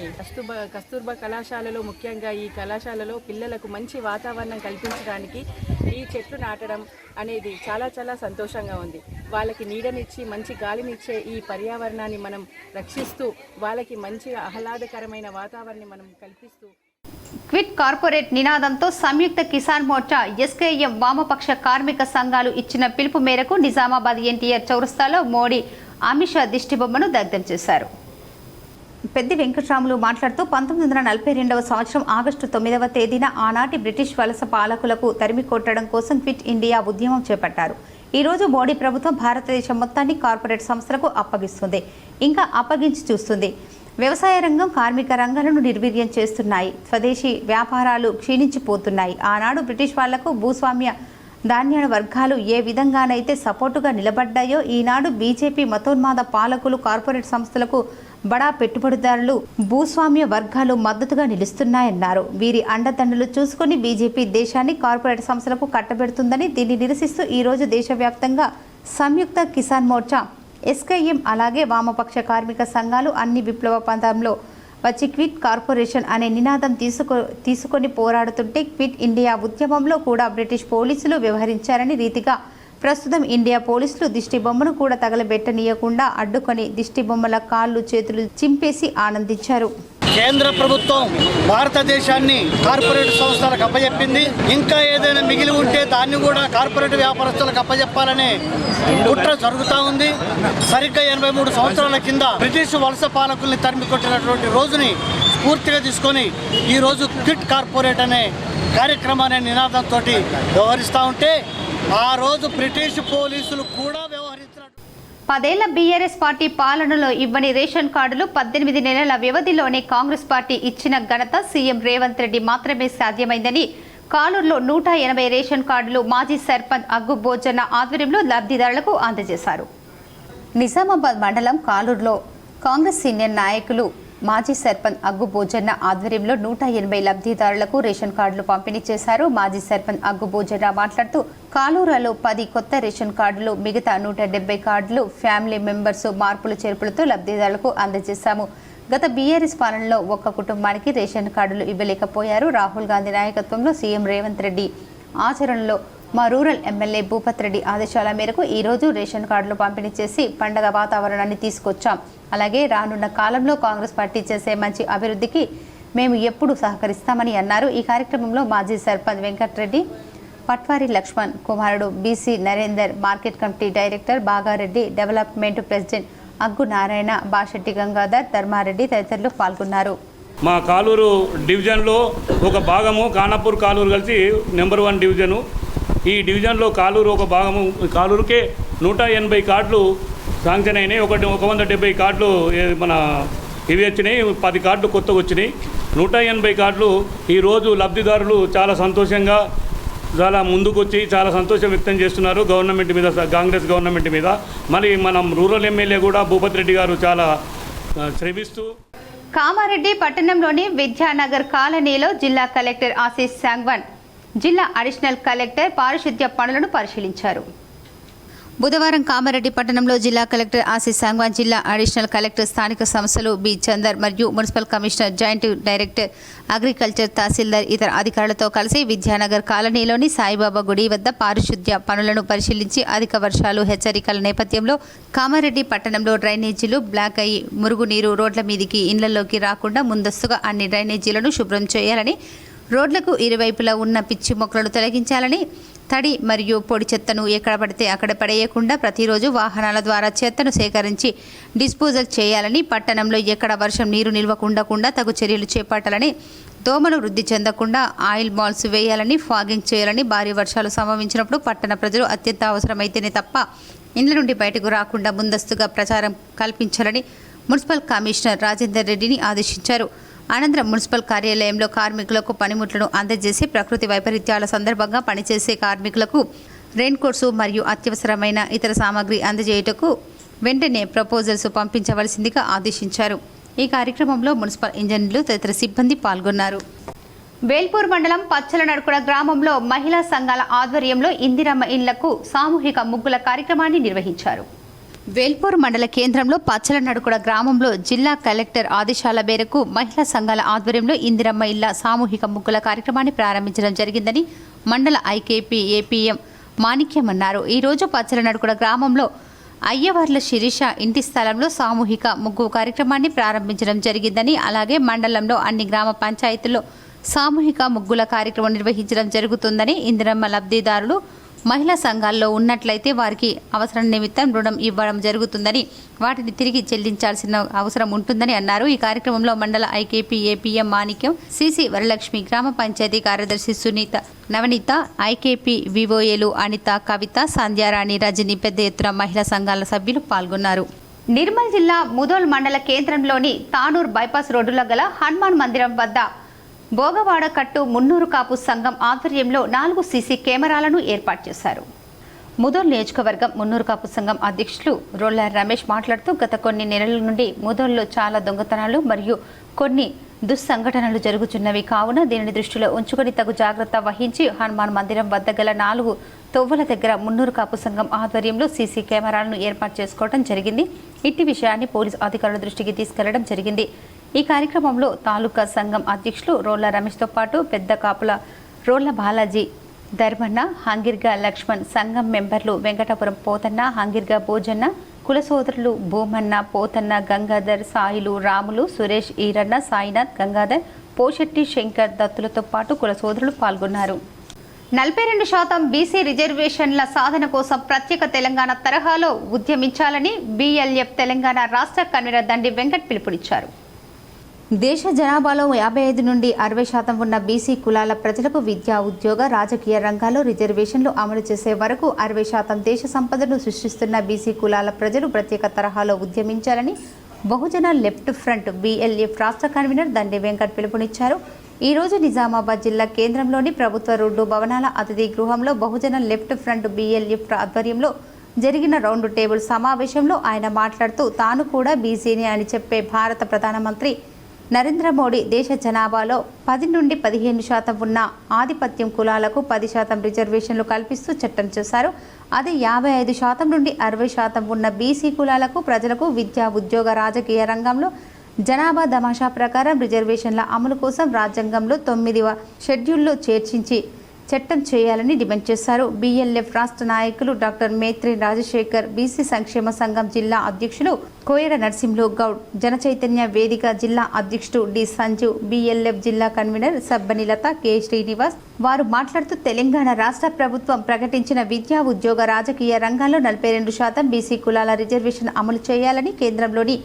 కస్తూర్బా కళాశాలలో, ముఖ్యంగా ఈ కళాశాలలో పిల్లలకు మంచి వాతావరణం కల్పించడానికి ఈ చెట్లు నాటడం అనేది చాలా చాలా సంతోషంగా ఉంది. వాళ్ళకి నీడనిచ్చి మంచి గాలినిచ్చే ఈ పర్యావరణాన్ని మనం రక్షిస్తూ వాళ్ళకి మంచి ఆహ్లాదకరమైన వాతావరణాన్ని మనం కల్పిస్తూ క్విట్ కార్పొరేట్ నినాదంతో సంయుక్త కిసాన్ మోర్చా, ఎస్కేఎం వామపక్ష కార్మిక సంఘాలు ఇచ్చిన పిలుపు మేరకు నిజామాబాద్ ఎన్టీఆర్ చౌరస్తాలో మోడీ అమిత్ షా దిష్టిబొమ్మను దగ్ధం చేశారు. పెద్ది వెంకటరాములు మాట్లాడుతూ 1942వ సంవత్సరం ఆగస్టు 9వ తేదీన ఆనాటి బ్రిటిష్ వలస పాలకులకు తరిమి కొట్టడం కోసం క్విట్ ఇండియా ఉద్యమం చేపట్టారు. ఈ రోజు మోడీ ప్రభుత్వం భారతదేశం మొత్తాన్ని కార్పొరేట్ సంస్థలకు అప్పగిస్తుంది, ఇంకా అప్పగించి చూస్తుంది. వ్యవసాయ రంగం, కార్మిక రంగాలను నిర్వీర్యం చేస్తున్నాయి. స్వదేశీ వ్యాపారాలు క్షీణించిపోతున్నాయి. ఆనాడు బ్రిటిష్ వాళ్లకు భూస్వామ్య ధాన్యాల వర్గాలు ఏ విధంగానైతే సపోర్టుగా నిలబడ్డాయో ఈనాడు బీజేపీ మతోన్మాద పాలకులు కార్పొరేట్ సంస్థలకు బడా పెట్టుబడిదారులు, భూస్వామ్య వర్గాలు మద్దతుగా నిలుస్తున్నాయన్నారు. వీరి అండదండలు చూసుకుని బీజేపీ దేశాన్ని కార్పొరేట్ సంస్థలకు కట్టబెడుతుందని, దీన్ని నిరసిస్తూ ఈరోజు దేశవ్యాప్తంగా సంయుక్త కిసాన్ మోర్చా, ఎస్కేఎం అలాగే వామపక్ష కార్మిక సంఘాలు అన్ని విప్లవ పంథంలో వచ్చి క్విట్ కార్పొరేషన్ అనే నినాదం తీసుకొని పోరాడుతుంటే క్విట్ ఇండియా ఉద్యమంలో కూడా బ్రిటిష్ పోలీసులు వ్యవహరించారని రీతిగా ప్రస్తుతం ఇండియా పోలీసులు దిష్టి బొమ్మను కూడా తగలబెట్టనీయకుండా అడ్డుకొని దిష్టి బొమ్మల కాళ్ళు చేతులు చింపేసి ఆనందించారు. కేంద్ర ప్రభుత్వం భారతదేశాన్ని కార్పొరేట్ సంస్థలకు అప్పచెప్పింది. ఇంకా ఏదైనా మిగిలి ఉంటే దాన్ని కూడా కార్పొరేట్ వ్యాపారస్తులకు అప్పచెప్పాలనే కుట్ర జరుగుతూ ఉంది. సరిగ్గా 83 సంవత్సరాల కింద బ్రిటిష్ వలస పాలకుల్ని తరిమి కొట్టినటువంటి రోజుని స్ఫూర్తిగా తీసుకొని ఈరోజు క్విట్ కార్పొరేట్ అనే కార్యక్రమాన్ని నినాదంతో వ్యవహరిస్తూ ఉంటే ఆ రోజు బ్రిటిష్ పోలీసులు కూడా వ్యవహరించారు. 10 ఏళ్ల బీఆర్ఎస్ పార్టీ పాలనలో ఇవ్వని రేషన్ కార్డులు 18 నెలల వ్యవధిలోనే కాంగ్రెస్ పార్టీ ఇచ్చిన ఘనత సీఎం రేవంత్ రెడ్డి మాత్రమే సాధ్యమైందని కాలూరులో 180 రేషన్ కార్డులు మాజీ సర్పంచ్ అగ్గు భోజన్న ఆధ్వర్యంలో లబ్ధిదారులకు అందజేశారు. నిజామాబాద్ మండలం కాలూరులో కాంగ్రెస్ సీనియర్ నాయకులు మాజీ సర్పంచ్ అగ్గు భోజన్న ఆధ్వర్యంలో 180 లబ్ధిదారులకు రేషన్ కార్డులు పంపిణీ చేశారు. మాజీ సర్పంచ్ అగ్గు భోజన్న మాట్లాడుతూ కాలూరులో 10 కొత్త రేషన్ కార్డులు, మిగతా 170 కార్డులు ఫ్యామిలీ మెంబర్స్ మార్పులు చేర్పులతో లబ్ధిదారులకు అందజేశాము. గత బీఆర్ఎస్ పాలనలో ఒక్క కుటుంబానికి రేషన్ కార్డులు ఇవ్వలేకపోయారు. రాహుల్ గాంధీ నాయకత్వంలో సీఎం రేవంత్ రెడ్డి ఆచరణలో మా రూరల్ ఎమ్మెల్యే భూపత్ రెడ్డి ఆదేశాల మేరకు ఈరోజు రేషన్ కార్డులు పంపిణీ చేసి పండగ వాతావరణాన్ని తీసుకొచ్చాం. అలాగే రానున్న కాలంలో కాంగ్రెస్ పార్టీ చేసే మంచి అభివృద్ధికి మేము ఎప్పుడు సహకరిస్తామని అన్నారు. ఈ కార్యక్రమంలో మాజీ సర్పంచ్ వెంకటరెడ్డి, పట్వారి లక్ష్మణ్, కుమారుడు BC Narender, market committee director Bagareddy, development president Aggu Narayana, Bashetti Gangadhar, Dharmareddy తదితరులు పాల్గొన్నారు. మా కాలూరు డివిజన్లో ఒక భాగము ఖానాపూర్ కాలూరు కలిసి నెంబర్ 1 డివిజను. ఈ డివిజన్లో కాలూరు ఒక భాగము. కాలూరుకే 180 కార్డులు శాంక్షన్ అయినాయి. 170 కార్డులు మన ఇవి వచ్చినాయి. 10 కార్డులు కొత్తగా వచ్చినాయి. 180 కార్డులు ఈరోజు లబ్ధిదారులు చాలా సంతోషంగా, చాలా ముందుకొచ్చి చాలా సంతోషం వ్యక్తం చేస్తున్నారు గవర్నమెంట్ మీద, కాంగ్రెస్ గవర్నమెంట్ మీద. మరి మనం రూరల్ ఎమ్మెల్యే కూడా భూపత్ రెడ్డి గారు చాలా శ్రమిస్తూ. కామారెడ్డి పట్టణంలోని విద్యానగర్ కాలనీలో జిల్లా కలెక్టర్ ఆశీష్ సాంగ్వాన్, జిల్లా అడిషనల్ కలెక్టర్ పారిశుద్ధ్య పనులను పరిశీలించారు. బుధవారం కామారెడ్డి పట్టణంలో జిల్లా కలెక్టర్ ఆశీష్ సాంగ్వాన్, జిల్లా అడిషనల్ కలెక్టర్, స్థానిక సంస్థలు బి చందర్ మరియు municipal commissioner, joint director agriculture, tahsildar, ఇతర అధికారులతో కలిసి విద్యానగర్ కాలనీలోని సాయిబాబా గుడి వద్ద పారిశుద్ధ్య పనులను పరిశీలించి అధిక వర్షాలు హెచ్చరికల నేపథ్యంలో కామారెడ్డి పట్టణంలో డ్రైనేజీలు బ్లాక్ అయ్యి మురుగునీరు రోడ్ల మీదికి ఇళ్లలోకి రాకుండా ముందస్తుగా అన్ని డ్రైనేజీలను శుభ్రం చేయాలని, రోడ్లకు ఇరువైపులా ఉన్న పిచ్చి మొక్కలను తొలగించాలని, తడి మరియు పొడి చెత్తను ఎక్కడ పడితే అక్కడ పడేయకుండా ప్రతిరోజు వాహనాల ద్వారా చెత్తను సేకరించి డిస్పోజల్ చేయాలని, పట్టణంలో ఎక్కడ వర్షం నీరు నిల్వకుండా తగు చర్యలు చేపట్టాలని, దోమలు వృద్ధి చెందకుండా ఆయిల్ మాల్స్ వేయాలని, ఫాగింగ్ చేయాలని, భారీ వర్షాలు సంభవించినప్పుడు పట్టణ ప్రజలు అత్యంత అవసరమైతేనే తప్ప ఇండ్ల నుండి బయటకు రాకుండా ముందస్తుగా ప్రచారం కల్పించాలని మున్సిపల్ కమిషనర్ రాజేందర్ రెడ్డిని ఆదేశించారు. అనంతరం మున్సిపల్ కార్యాలయంలో కార్మికులకు పనిముట్లను అందజేసి ప్రకృతి వైపరీత్యాల సందర్భంగా పనిచేసే కార్మికులకు రెయిన్ కోట్స్ మరియు అత్యవసరమైన ఇతర సామాగ్రి అందజేయుటకు వెంటనే ప్రపోజల్స్ పంపించవలసిందిగా ఆదేశించారు. ఈ కార్యక్రమంలో మున్సిపల్ ఇంజనీర్లు తదితర సిబ్బంది పాల్గొన్నారు. వేల్పూర్ మండలం పచ్చలనడుకుడ గ్రామంలో మహిళా సంఘాల ఆధ్వర్యంలో ఇందిరమ్మ ఇళ్లకు సామూహిక ముగ్గుల కార్యక్రమాన్ని నిర్వహించారు. వేల్పూర్ మండల కేంద్రంలో పచ్చలనడుకుడ గ్రామంలో జిల్లా కలెక్టర్ ఆదేశాల మేరకు మహిళా సంఘాల ఆధ్వర్యంలో ఇందిరమ్మ ఇళ్ల సామూహిక ముగ్గుల కార్యక్రమాన్ని ప్రారంభించడం జరిగిందని మండల ఐకేపీ ఏపీఎం మాణిక్యం అన్నారు. ఈరోజు పచ్చలనడుకుడ గ్రామంలో అయ్యవర్ల శిరీష ఇంటి స్థలంలో సామూహిక ముగ్గు కార్యక్రమాన్ని ప్రారంభించడం జరిగిందని, అలాగే మండలంలో అన్ని గ్రామ పంచాయతీల్లో సామూహిక ముగ్గుల కార్యక్రమం నిర్వహించడం జరుగుతుందని, ఇందిరమ్మ లబ్ధిదారులు మహిళా సంఘాల్లో ఉన్నట్లయితే వారికి అవసరం నిమిత్తం రుణం ఇవ్వడం జరుగుతుందని, వాటిని తిరిగి చెల్లించాల్సిన అవసరం ఉంటుందని అన్నారు. ఈ కార్యక్రమంలో మండల ఐకేపీ ఏపీఎం మాణిక్యం, సిసి వరలక్ష్మి, గ్రామ పంచాయతీ కార్యదర్శి సునీత, నవనీత, ఐకేపీ వివోఏలు అనిత, కవిత, సంధ్యారాణి, రజని, పెద్ద ఎత్తున మహిళా సంఘాల సభ్యులు పాల్గొన్నారు. నిర్మల్ జిల్లా ముదోల్ మండల కేంద్రంలోని తానూర్ బైపాస్ రోడ్డులో గల హనుమాన్ మందిరం వద్ద భోగవాడ కట్టు మున్నూరు కాపు సంఘం ఆధ్వర్యంలో 4 సీసీ కెమెరాలను ఏర్పాటు చేశారు. ముదోల్ నియోజకవర్గం మున్నూరు కాపు సంఘం అధ్యక్షులు రోళ్ల రమేష్ మాట్లాడుతూ గత కొన్ని నెలల నుండి ముదోల్లో చాలా దొంగతనాలు మరియు కొన్ని దుస్సంఘటనలు జరుగుతున్నవి కావున దీనిని దృష్టిలో ఉంచుకొని తగు జాగ్రత్త వహించి హనుమాన్ మందిరం వద్ద గల 4 తొవ్వల దగ్గర మున్నూరు కాపు సంఘం ఆధ్వర్యంలో సీసీ కెమెరాలను ఏర్పాటు చేసుకోవడం జరిగింది. ఇట్టి విషయాన్ని పోలీసు అధికారుల దృష్టికి తీసుకెళ్లడం జరిగింది. ఈ కార్యక్రమంలో తాలూకా సంఘం అధ్యక్షులు రోళ్ల రమేష్తో పాటు పెద్ద కాపుల రోళ్ల బాలాజీ, ధర్మన్న, హంగిర్గా లక్ష్మణ్, సంఘం మెంబర్లు వెంకటాపురం పోతన్న, హంగిర్గా భోజన్న, కుల సోదరులు భూమన్న, పోతన్న, గంగాధర్, సాయిలు, రాములు, సురేష్, ఈరన్న, సాయినాథ్, గంగాధర్, పోషెట్టి, శంకర్, దత్తులతో పాటు కుల సోదరులు పాల్గొన్నారు. 42% బీసీ రిజర్వేషన్ల సాధన కోసం ప్రత్యేక తెలంగాణ తరహాలో ఉద్యమించాలని బీఎల్ఎఫ్ తెలంగాణ రాష్ట్ర కన్వీనర్ దండి వెంకట్ పిలుపునిచ్చారు. దేశ జనాభాలో 55 నుండి 60% ఉన్న బీసీ కులాల ప్రజలకు విద్యా, ఉద్యోగ, రాజకీయ రంగాల్లో రిజర్వేషన్లు అమలు చేసే వరకు 60% దేశ సంపదను సృష్టిస్తున్న బీసీ కులాల ప్రజలు ప్రత్యేక తరహాలో ఉద్యమించాలని బహుజన లెఫ్ట్ ఫ్రంట్ BLF రాష్ట్ర కన్వీనర్ దండి వెంకట్ పిలుపునిచ్చారు. ఈ రోజు నిజామాబాద్ జిల్లా కేంద్రంలోని ప్రభుత్వ రోడ్డు భవనాల అతిథి గృహంలో బహుజన లెఫ్ట్ ఫ్రంట్ BLF ఆధ్వర్యంలో జరిగిన రౌండ్ టేబుల్ సమావేశంలో ఆయన మాట్లాడుతూ తాను కూడా బీసీని అని చెప్పే భారత ప్రధానమంత్రి నరేంద్ర మోడీ దేశ జనాభాలో 10 నుండి 15% ఉన్న ఆధిపత్యం కులాలకు 10% రిజర్వేషన్లు కల్పిస్తూ చట్టం చేశారు. అదే 55% నుండి 60% ఉన్న బీసీ కులాలకు ప్రజలకు విద్యా, ఉద్యోగ, రాజకీయ రంగంలో జనాభా దమాషా ప్రకారం రిజర్వేషన్ల అమలు కోసం రాజ్యాంగంలో 9వ షెడ్యూల్లో చేర్చించి చట్టం చేయాలని డిమాండ్ చేశారు. BLF రాష్ట్ర నాయకులు డాక్టర్ మేత్రి రాజశేఖర్, బీసీ సంక్షేమ సంఘం జిల్లా అధ్యక్షులు కోయడ నరసింహులు గౌడ్, జనచైతన్య వేదిక జిల్లా అధ్యక్షుడు డి సంజీవ్, BLF జిల్లా కన్వీనర్ సబ్బని లత, K శ్రీనివాస్ వారు మాట్లాడుతూ తెలంగాణ రాష్ట్ర ప్రభుత్వం ప్రకటించిన విద్యా, ఉద్యోగ, రాజకీయ రంగాల్లో 42% బీసీ కులాల రిజర్వేషన్ అమలు చేయాలని కేంద్రంలోని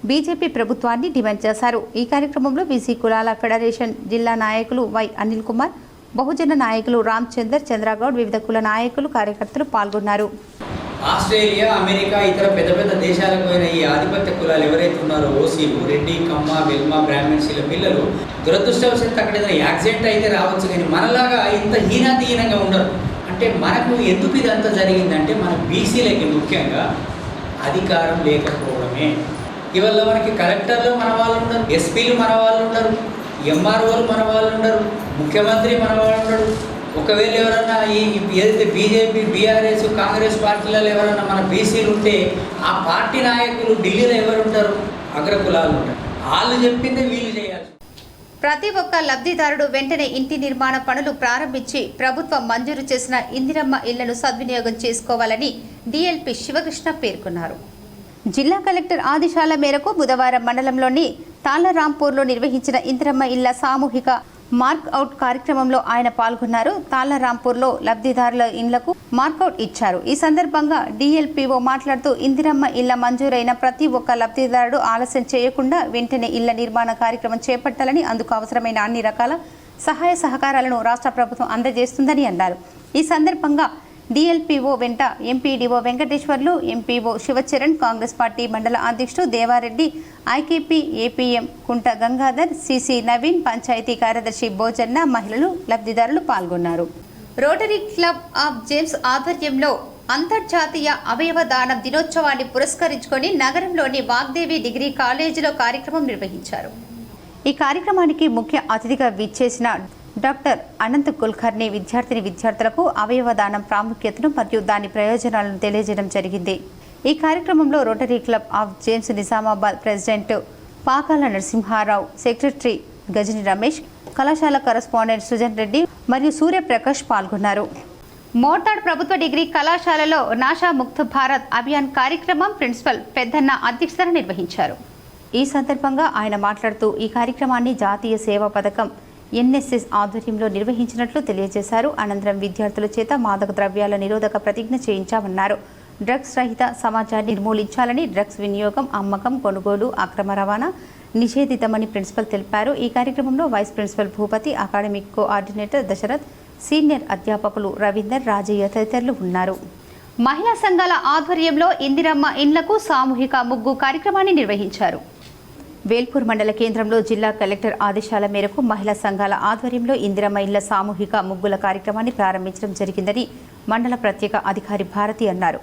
బీజేపీ ప్రభుత్వాన్ని డిమాండ్ చేశారు. ఈ కార్యక్రమంలో బీసీ కులాల ఫెడరేషన్ జిల్లా నాయకులు వై అనిల్ కుమార్, బహుజన నాయకులు రామచందర్, చంద్రగౌడ్, వివిధ కుల నాయకులు, కార్యకర్తలు పాల్గొన్నారు. ఆస్ట్రేలియా, అమెరికా, ఇతర పెద్ద పెద్ద దేశాలకు పోయిన ఈ ఆధిపత్య కులాలు ఎవరైతే ఉన్నారో ఓసీలు, రెడ్డి, కమ్మ, వెల్మ, బ్రాహ్మణ్స్ వీళ్ళ పిల్లలు దురదృష్టవశాత్తు అక్కడ ఏదైనా యాక్సిడెంట్ అయితే రావచ్చు, కానీ మనలాగా ఇంత హీనంగా ఉండరు. అంటే మనకు ఎందుకు ఇదంతా జరిగిందంటే మన బీసీలకి ముఖ్యంగా అధికారం లేకపోవడమే. ఇవాళ మనకి కలెక్టర్లు మన వాళ్ళు ఉండరు, ఎస్పీలు మన వాళ్ళు ఉండరు, MROలు మన వాళ్ళు ఉండరు, ముఖ్యమంత్రి మన వాళ్ళు ఉండడు. ఒకవేళ ఎవరన్నా ఏదైతే బీజేపీ, BRS, కాంగ్రెస్ పార్టీలలో ఎవరన్నా మన బీసీలు ఉంటే ఆ పార్టీ నాయకులు ఢిల్లీలో ఎవరు ఉంటారు? అగ్రకులాలు ఉంటారు. వాళ్ళు చెప్పిందే వీళ్ళు చేయాలి. ప్రతి ఒక్క లబ్ధిదారుడు వెంటనే ఇంటి నిర్మాణ పనులు ప్రారంభించి ప్రభుత్వం మంజూరు చేసిన ఇందిరమ్మ ఇళ్లను సద్వినియోగం చేసుకోవాలని DLP శివకృష్ణ పేర్కొన్నారు. జిల్లా కలెక్టర్ ఆదేశాల మేరకు బుధవారం మండలంలోని తాళ్లరాంపూర్లో నిర్వహించిన ఇందిరమ్మ ఇళ్ల సామూహిక మార్క్అవుట్ కార్యక్రమంలో ఆయన పాల్గొన్నారు. తాళ్లరాంపూర్లో లబ్ధిదారుల ఇళ్లకు మార్క్అవుట్ ఇచ్చారు. ఈ సందర్భంగా DLPO మాట్లాడుతూ ఇందిరమ్మ ఇళ్ల మంజూరైన ప్రతి ఒక్క లబ్ధిదారుడు ఆలస్యం చేయకుండా వెంటనే ఇళ్ల నిర్మాణ కార్యక్రమం చేపట్టాలని, అందుకు అవసరమైన అన్ని రకాల సహాయ సహకారాలను రాష్ట్ర ప్రభుత్వం అందజేస్తుందని అన్నారు. ఈ సందర్భంగా DLPO వెంట MPDO Venkateswarlu, MPO Shivacharan, Congress party మండల అధ్యక్షుడు దేవారెడ్డి, IKP APM కుంట గంగాధర్, CC నవీన్, పంచాయతీ కార్యదర్శి భోజన్న, మహిళలు, లబ్ధిదారులు పాల్గొన్నారు. రోటరీ క్లబ్ ఆఫ్ జేమ్స్ ఆధ్వర్యంలో అంతర్జాతీయ అవయవ దానం దినోత్సవాన్ని పురస్కరించుకొని నగరంలోని వాగ్దేవి డిగ్రీ కాలేజీలో కార్యక్రమం నిర్వహించారు. ఈ కార్యక్రమానికి ముఖ్య అతిథిగా విచ్చేసిన డాక్టర్ అనంత్ కుల్కర్ని విద్యార్థులకు అవయవ దానం ప్రాముఖ్యతను మరియు దాని ప్రయోజనాలను తెలియజేయడం జరిగింది. ఈ కార్యక్రమంలో Rotary Club of James Nizamabad president Pakala Narasimharao, secretary Gajani Ramesh, కళాశాల కరస్పాండెంట్ సుజన్ రెడ్డి మరియు సూర్యప్రకాష్ పాల్గొన్నారు. మోటాడ్ ప్రభుత్వ డిగ్రీ కళాశాలలో నాషా ముక్త్ భారత్ అభియాన్ కార్యక్రమం ప్రిన్సిపల్ పెద్దన్న అధ్యక్షతన నిర్వహించారు. ఈ సందర్భంగా ఆయన మాట్లాడుతూ ఈ కార్యక్రమాన్ని జాతీయ సేవా పథకం NSS ఆధ్వర్యంలో నిర్వహించినట్లు తెలియజేశారు. అనంతరం విద్యార్థుల చేత మాదక ద్రవ్యాల నిరోధక ప్రతిజ్ఞ చేయించామన్నారు. డ్రగ్స్ రహిత సమాజాన్ని నిర్మూలించాలని, డ్రగ్స్ వినియోగం, అమ్మకం, కొనుగోలు, అక్రమ రవాణా నిషేధితమని ప్రిన్సిపల్ తెలిపారు. ఈ కార్యక్రమంలో vice principal Bhupathi, academic coordinator Dasharath, senior అధ్యాపకులు రవీందర్, రాజయ్య తదితరులు ఉన్నారు. మహిళా సంఘాల ఆధ్వర్యంలో ఇందిరమ్మ ఇండ్లకు సామూహిక ముగ్గు కార్యక్రమాన్ని నిర్వహించారు. వేల్పూర్ మండల కేంద్రంలో జిల్లా కలెక్టర్ ఆదేశాల మేరకు మహిళా సంఘాల ఆధ్వర్యంలో ఇందిరమ్మ ఇళ్ల సామూహిక ముగ్గుల కార్యక్రమాన్ని ప్రారంభించడం జరిగిందని మండల ప్రత్యేక అధికారి భారతి అన్నారు.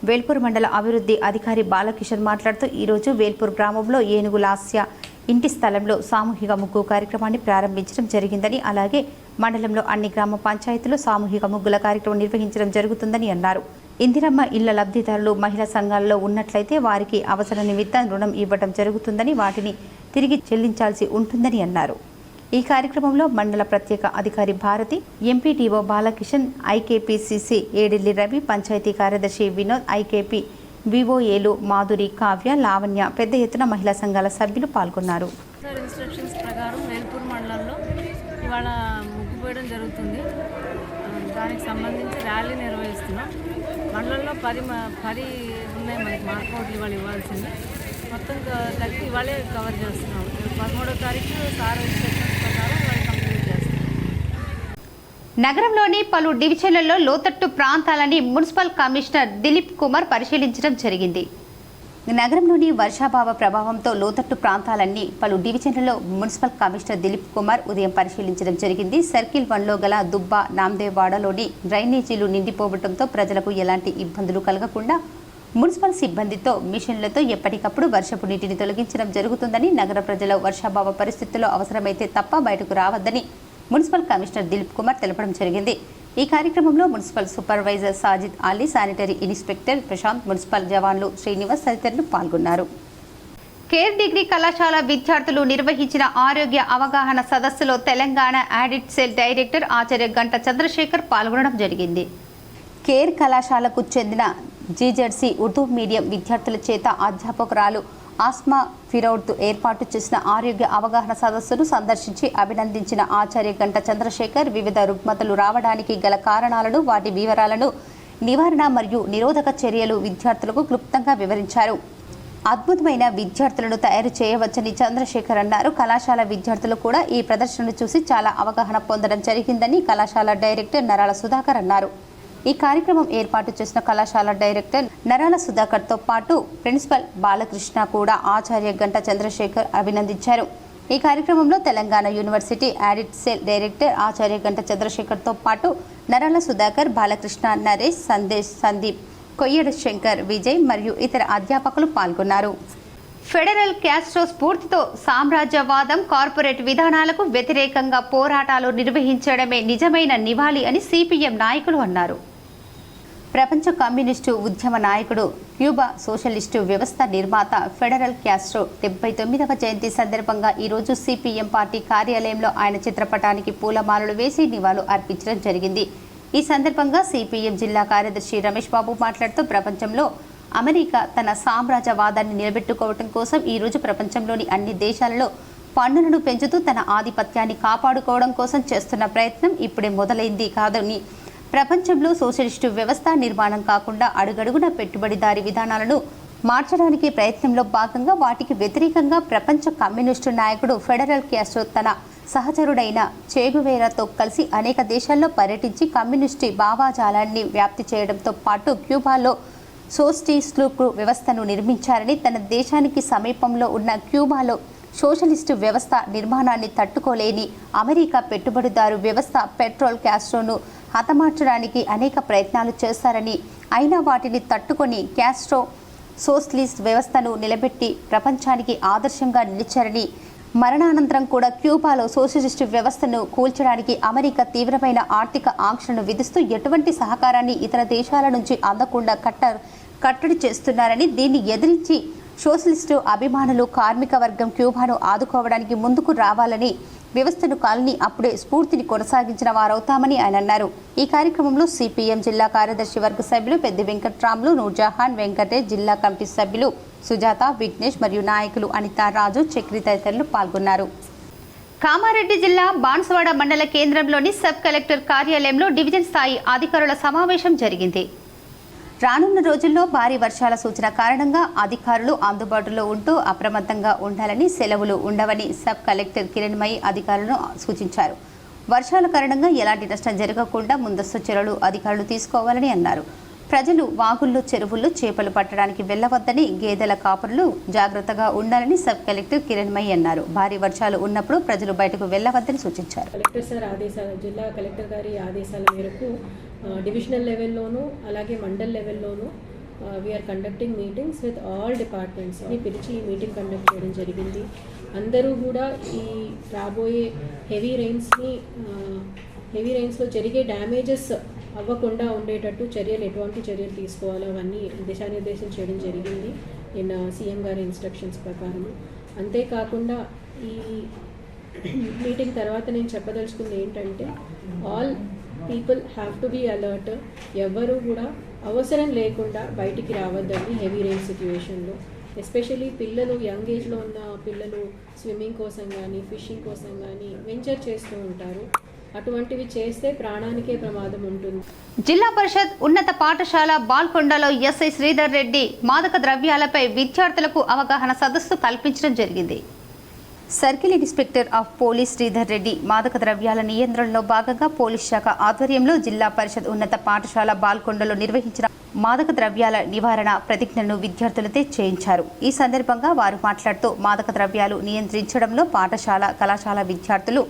వేల్పూర్ మండల అభివృద్ధి అధికారి బాలకిషన్ మాట్లాడుతూ ఈరోజు వేల్పూర్ గ్రామంలో ఏనుగు లాస్య ఇంటి స్థలంలో సామూహిక ముగ్గు కార్యక్రమాన్ని ప్రారంభించడం జరిగిందని, అలాగే మండలంలో అన్ని గ్రామ పంచాయతీలు సామూహిక ముగ్గుల కార్యక్రమం నిర్వహించడం జరుగుతుందని అన్నారు. ఇందిరమ్మ ఇళ్ల లబ్ధిదారులు మహిళా సంఘాల్లో ఉన్నట్లయితే వారికి అవసర నిమిత్తం రుణం ఇవ్వడం జరుగుతుందని, వాటిని తిరిగి చెల్లించాల్సి ఉంటుందని అన్నారు. ఈ కార్యక్రమంలో మండల ప్రత్యేక అధికారి భారతి, MPDO బాలకిషన్, IKPCC ఏడిల్లి రవి, పంచాయతీ కార్యదర్శి వినోద్, IKP VOAలు మాధురి, కావ్య, లావణ్య పెద్ద ఎత్తున మహిళా సంఘాల సభ్యులు పాల్గొన్నారు. ఇన్స్ట్రక్షన్స్ ప్రకారం వేల్పూర్ మండలంలో ఇవాళ ముగ్గు పోయడం జరుగుతుంది. దానికి సంబంధించి ర్యాలీ నిర్వహిస్తున్నాం. మండలంలో 10 ఉన్నాయి మనకి మార్కౌట్లు ఇవాళ ఇవ్వాల్సింది. మొత్తం 30 ఇవాళే కవర్ చేస్తున్నాం. 13వ తారీఖు సార్ ఇన్స్ట్రక్షన్స్ ప్రకారం వాళ్ళు కంప్లీట్ చేస్తారు. నగరంలోని పలు డివిజన్లలో లోతట్టు ప్రాంతాలని మున్సిపల్ కమిషనర్ దిలీప్ కుమార్ పరిశీలించడం జరిగింది. నగరంలోని వర్షాభావ ప్రభావంతో లోతట్టు ప్రాంతాలన్నీ పలు డివిజన్లలో మున్సిపల్ కమిషనర్ దిలీప్ కుమార్ ఉదయం పరిశీలించడం జరిగింది. సర్కిల్ 1లో గల దుబ్బ నాందేవాడలోని డ్రైనేజీలు నిండిపోవడంతో ప్రజలకు ఎలాంటి ఇబ్బందులు కలగకుండా మున్సిపల్ సిబ్బందితో మిషన్లతో ఎప్పటికప్పుడు వర్షపు నీటిని తొలగించడం జరుగుతుందని, నగర ప్రజలు వర్షాభావ పరిస్థితుల్లో అవసరమైతే తప్ప బయటకు రావద్దని మున్సిపల్ కమిషనర్ దిలీప్ కుమార్ తెలపడం జరిగింది. ఈ కార్యక్రమంలో municipal supervisor Sajid Ali, sanitary inspector Prashanth, municipal జవాన్లు శ్రీనివాస్ తదితరులు పాల్గొన్నారు. కేర్ డిగ్రీ కళాశాల విద్యార్థులు నిర్వహించిన ఆరోగ్య అవగాహన సదస్సులో తెలంగాణ ఆడిట్ సెల్ డైరెక్టర్ ఆచార్య గంట చంద్రశేఖర్ పాల్గొనడం జరిగింది. కేర్ కళాశాలకు చెందిన జీజెడ్సీ ఉర్దూ మీడియం విద్యార్థుల చేత అధ్యాపకురాలు ఆస్మా ఫిరౌడ్ ఏర్పాటు చేసిన ఆరోగ్య అవగాహన సదస్సును సందర్శించి అభినందించిన ఆచార్య గంట చంద్రశేఖర్ వివిధ రుగ్మతలు రావడానికి గల కారణాలను, వాటి వివరాలను, నివారణ మరియు నిరోధక చర్యలు విద్యార్థులకు క్లుప్తంగా వివరించారు. అద్భుతమైన విద్యార్థులను తయారు చేయవచ్చని చంద్రశేఖర్ అన్నారు. కళాశాల విద్యార్థులు కూడా ఈ ప్రదర్శనను చూసి చాలా అవగాహన పొందడం జరిగిందని కళాశాల డైరెక్టర్ నరాల సుధాకర్ అన్నారు. ఈ కార్యక్రమం ఏర్పాటు చేసిన కళాశాల డైరెక్టర్ నరాల సుధాకర్తో పాటు ప్రిన్సిపల్ బాలకృష్ణ కూడా ఆచార్య గంట చంద్రశేఖర్ అభినందించారు. ఈ కార్యక్రమంలో Telangana university audit cell director ఆచార్య గంట చంద్రశేఖర్తో పాటు నరాల సుధాకర్, బాలకృష్ణ, నరేష్, సందేశ్, సందీప్, కొయ్యడ శంకర్, విజయ్ మరియు ఇతర అధ్యాపకులు పాల్గొన్నారు. ఫెడరల్ క్యాస్ట్రో స్ఫూర్తితో సామ్రాజ్యవాదం, కార్పొరేట్ విధానాలకు వ్యతిరేకంగా పోరాటాలు నిర్వహించడమే నిజమైన నివాళి అని సిపిఎం నాయకులు అన్నారు. ప్రపంచ కమ్యూనిస్టు ఉద్యమ నాయకుడు, క్యూబా సోషలిస్టు వ్యవస్థ నిర్మాత ఫెడరల్ క్యాస్ట్రో 79వ జయంతి సందర్భంగా ఈరోజు సిపిఎం పార్టీ కార్యాలయంలో ఆయన చిత్రపటానికి పూలమాలలు వేసి నివాళులు అర్పించడం జరిగింది. ఈ సందర్భంగా సిపిఎం జిల్లా కార్యదర్శి రమేష్ బాబు మాట్లాడుతూ ప్రపంచంలో అమెరికా తన సామ్రాజ్యవాదాన్ని నిలబెట్టుకోవడం కోసం ఈరోజు ప్రపంచంలోని అన్ని దేశాలలో పన్నులను పెంచుతూ తన ఆధిపత్యాన్ని కాపాడుకోవడం కోసం చేస్తున్న ప్రయత్నం ఇప్పుడే మొదలైంది కాదని, ప్రపంచంలో సోషలిస్టు వ్యవస్థ నిర్మాణం కాకుండా అడుగడుగున పెట్టుబడిదారీ విధానాలను మార్చడానికి ప్రయత్నంలో భాగంగా వాటికి వ్యతిరేకంగా ప్రపంచ కమ్యూనిస్టు నాయకుడు ఫెడరల్ క్యాస్ట్రో తన సహచరుడైన చేగువేరాతో కలిసి అనేక దేశాల్లో పర్యటించి కమ్యూనిస్టు భావాజాలాన్ని వ్యాప్తి చేయడంతో పాటు క్యూబాలో సోషలిస్టు వ్యవస్థను నిర్మించారని, తన దేశానికి సమీపంలో ఉన్న క్యూబాలో సోషలిస్టు వ్యవస్థ నిర్మాణాన్ని తట్టుకోలేని అమెరికా పెట్టుబడిదారు వ్యవస్థ పెట్రోల్ క్యాస్ట్రోను హతమార్చడానికి అనేక ప్రయత్నాలు చేశారని, అయినా వాటిని తట్టుకొని క్యాస్ట్రో సోషలిస్ట్ వ్యవస్థను నిలబెట్టి ప్రపంచానికి ఆదర్శంగా నిలిచారని, మరణానంతరం కూడా క్యూబాలో సోషలిస్టు వ్యవస్థను కూల్చడానికి అమెరికా తీవ్రమైన ఆర్థిక ఆంక్షలను విధిస్తూ ఎటువంటి సహకారాన్ని ఇతర దేశాల నుంచి అందకుండా కట్టడి చేస్తున్నారని, దీన్ని ఎదిరించి సోషలిస్టు అభిమానులు కార్మిక వర్గం క్యూబాను ఆదుకోవడానికి ముందుకు రావాలని, వ్యవస్థను కాలని అప్పుడే స్ఫూర్తిని కొనసాగించిన వారవుతామని ఆయన అన్నారు. ఈ కార్యక్రమంలో సిపిఎం జిల్లా కార్యదర్శి వర్గ సభ్యులు పెద్ది వెంకట్రాములు, నూర్జహాన్, వెంకటేష్, జిల్లా కమిటీ సభ్యులు సుజాత, విఘ్నేష్ మరియు నాయకులు అనితా, రాజు, చక్రి తదితరులు పాల్గొన్నారు. కామారెడ్డి జిల్లా బాన్సువాడ మండల కేంద్రంలోని సబ్ కలెక్టర్ కార్యాలయంలో డివిజన్ స్థాయి అధికారుల సమావేశం జరిగింది. రానున్న రోజుల్లో భారీ వర్షాల సూచన కారణంగా అధికారులు అందుబాటులో ఉంటూ అప్రమత్తంగా ఉండాలని, సెలవులు ఉండవని సబ్ కలెక్టర్ కిరణ్మయి అధికారులను సూచించారు. వర్షాల కారణంగా ఎలాంటి నష్టం జరగకుండా ముందస్తు చర్యలు అధికారులు తీసుకోవాలని అన్నారు. ప్రజలు వాగుల్లో, చెరువుల్లో చేపలు పట్టడానికి వెళ్లవద్దని, గేదెల కాపరులు జాగ్రత్తగా ఉండాలని సబ్ కలెక్టర్ కిరణ్మయి అన్నారు. భారీ వర్షాలు ఉన్నప్పుడు ప్రజలు బయటకు వెళ్లవద్దని సూచించారు. కలెక్టర్ సార్ ఆదేశాలు, జిల్లా కలెక్టర్ గారి ఆదేశాల మేరకు డివిజనల్ లెవెల్లోనూ అలాగే మండల్ లెవెల్లోనూ we're conducting meetings with all డిపార్ట్మెంట్స్ని పిలిచి ఈ మీటింగ్ కండక్ట్ చేయడం జరిగింది. అందరూ కూడా ఈ రాబోయే హెవీ రెయిన్స్లో జరిగే డ్యామేజెస్ అవ్వకుండా ఉండేటట్టు ఎటువంటి చర్యలు తీసుకోవాలో అవన్నీ దిశానిర్దేశం చేయడం జరిగింది నిన్న సీఎం గారి ఇన్స్ట్రక్షన్స్ ప్రకారం. అంతేకాకుండా ఈ మీటింగ్ తర్వాత నేను చెప్పదలుచుకుంది ఏంటంటే, all people have to be alert. ఎవరు కూడా అవసరం లేకుండా బయటికి రావద్దండి హెవీ రెయిన్ సిచ్యువేషన్లో. ఎస్పెషలీ పిల్లలు, యంగ్ ఏజ్లో ఉన్న పిల్లలు స్విమ్మింగ్ కోసం కానీ ఫిషింగ్ కోసం కానీ వెంచర్ చేస్తూ ఉంటారు. అటువంటివి చేస్తే ప్రాణానికే ప్రమాదం ఉంటుంది. జిల్లా పరిషత్ ఉన్నత పాఠశాల బాల్కొండలో ఎస్ఐ శ్రీధర్ రెడ్డి మాదక ద్రవ్యాలపై విద్యార్థులకు అవగాహన సదస్సు కల్పించడం జరిగింది. Circle inspector of police Sridhar Reddy మాదక ద్రవ్యాల నియంత్రణలో భాగంగా పోలీస్ శాఖ ఆధ్వర్యంలో జిల్లా పరిషత్ ఉన్నత పాఠశాల బాల్కొండలో నిర్వహించిన మాదక ద్రవ్యాల నివారణ ప్రతిజ్ఞను విద్యార్థులతో చేయించారు. ఈ సందర్భంగా వారు మాట్లాడుతూ మాదక ద్రవ్యాలు నియంత్రించడంలో పాఠశాల కళాశాల విద్యార్థులు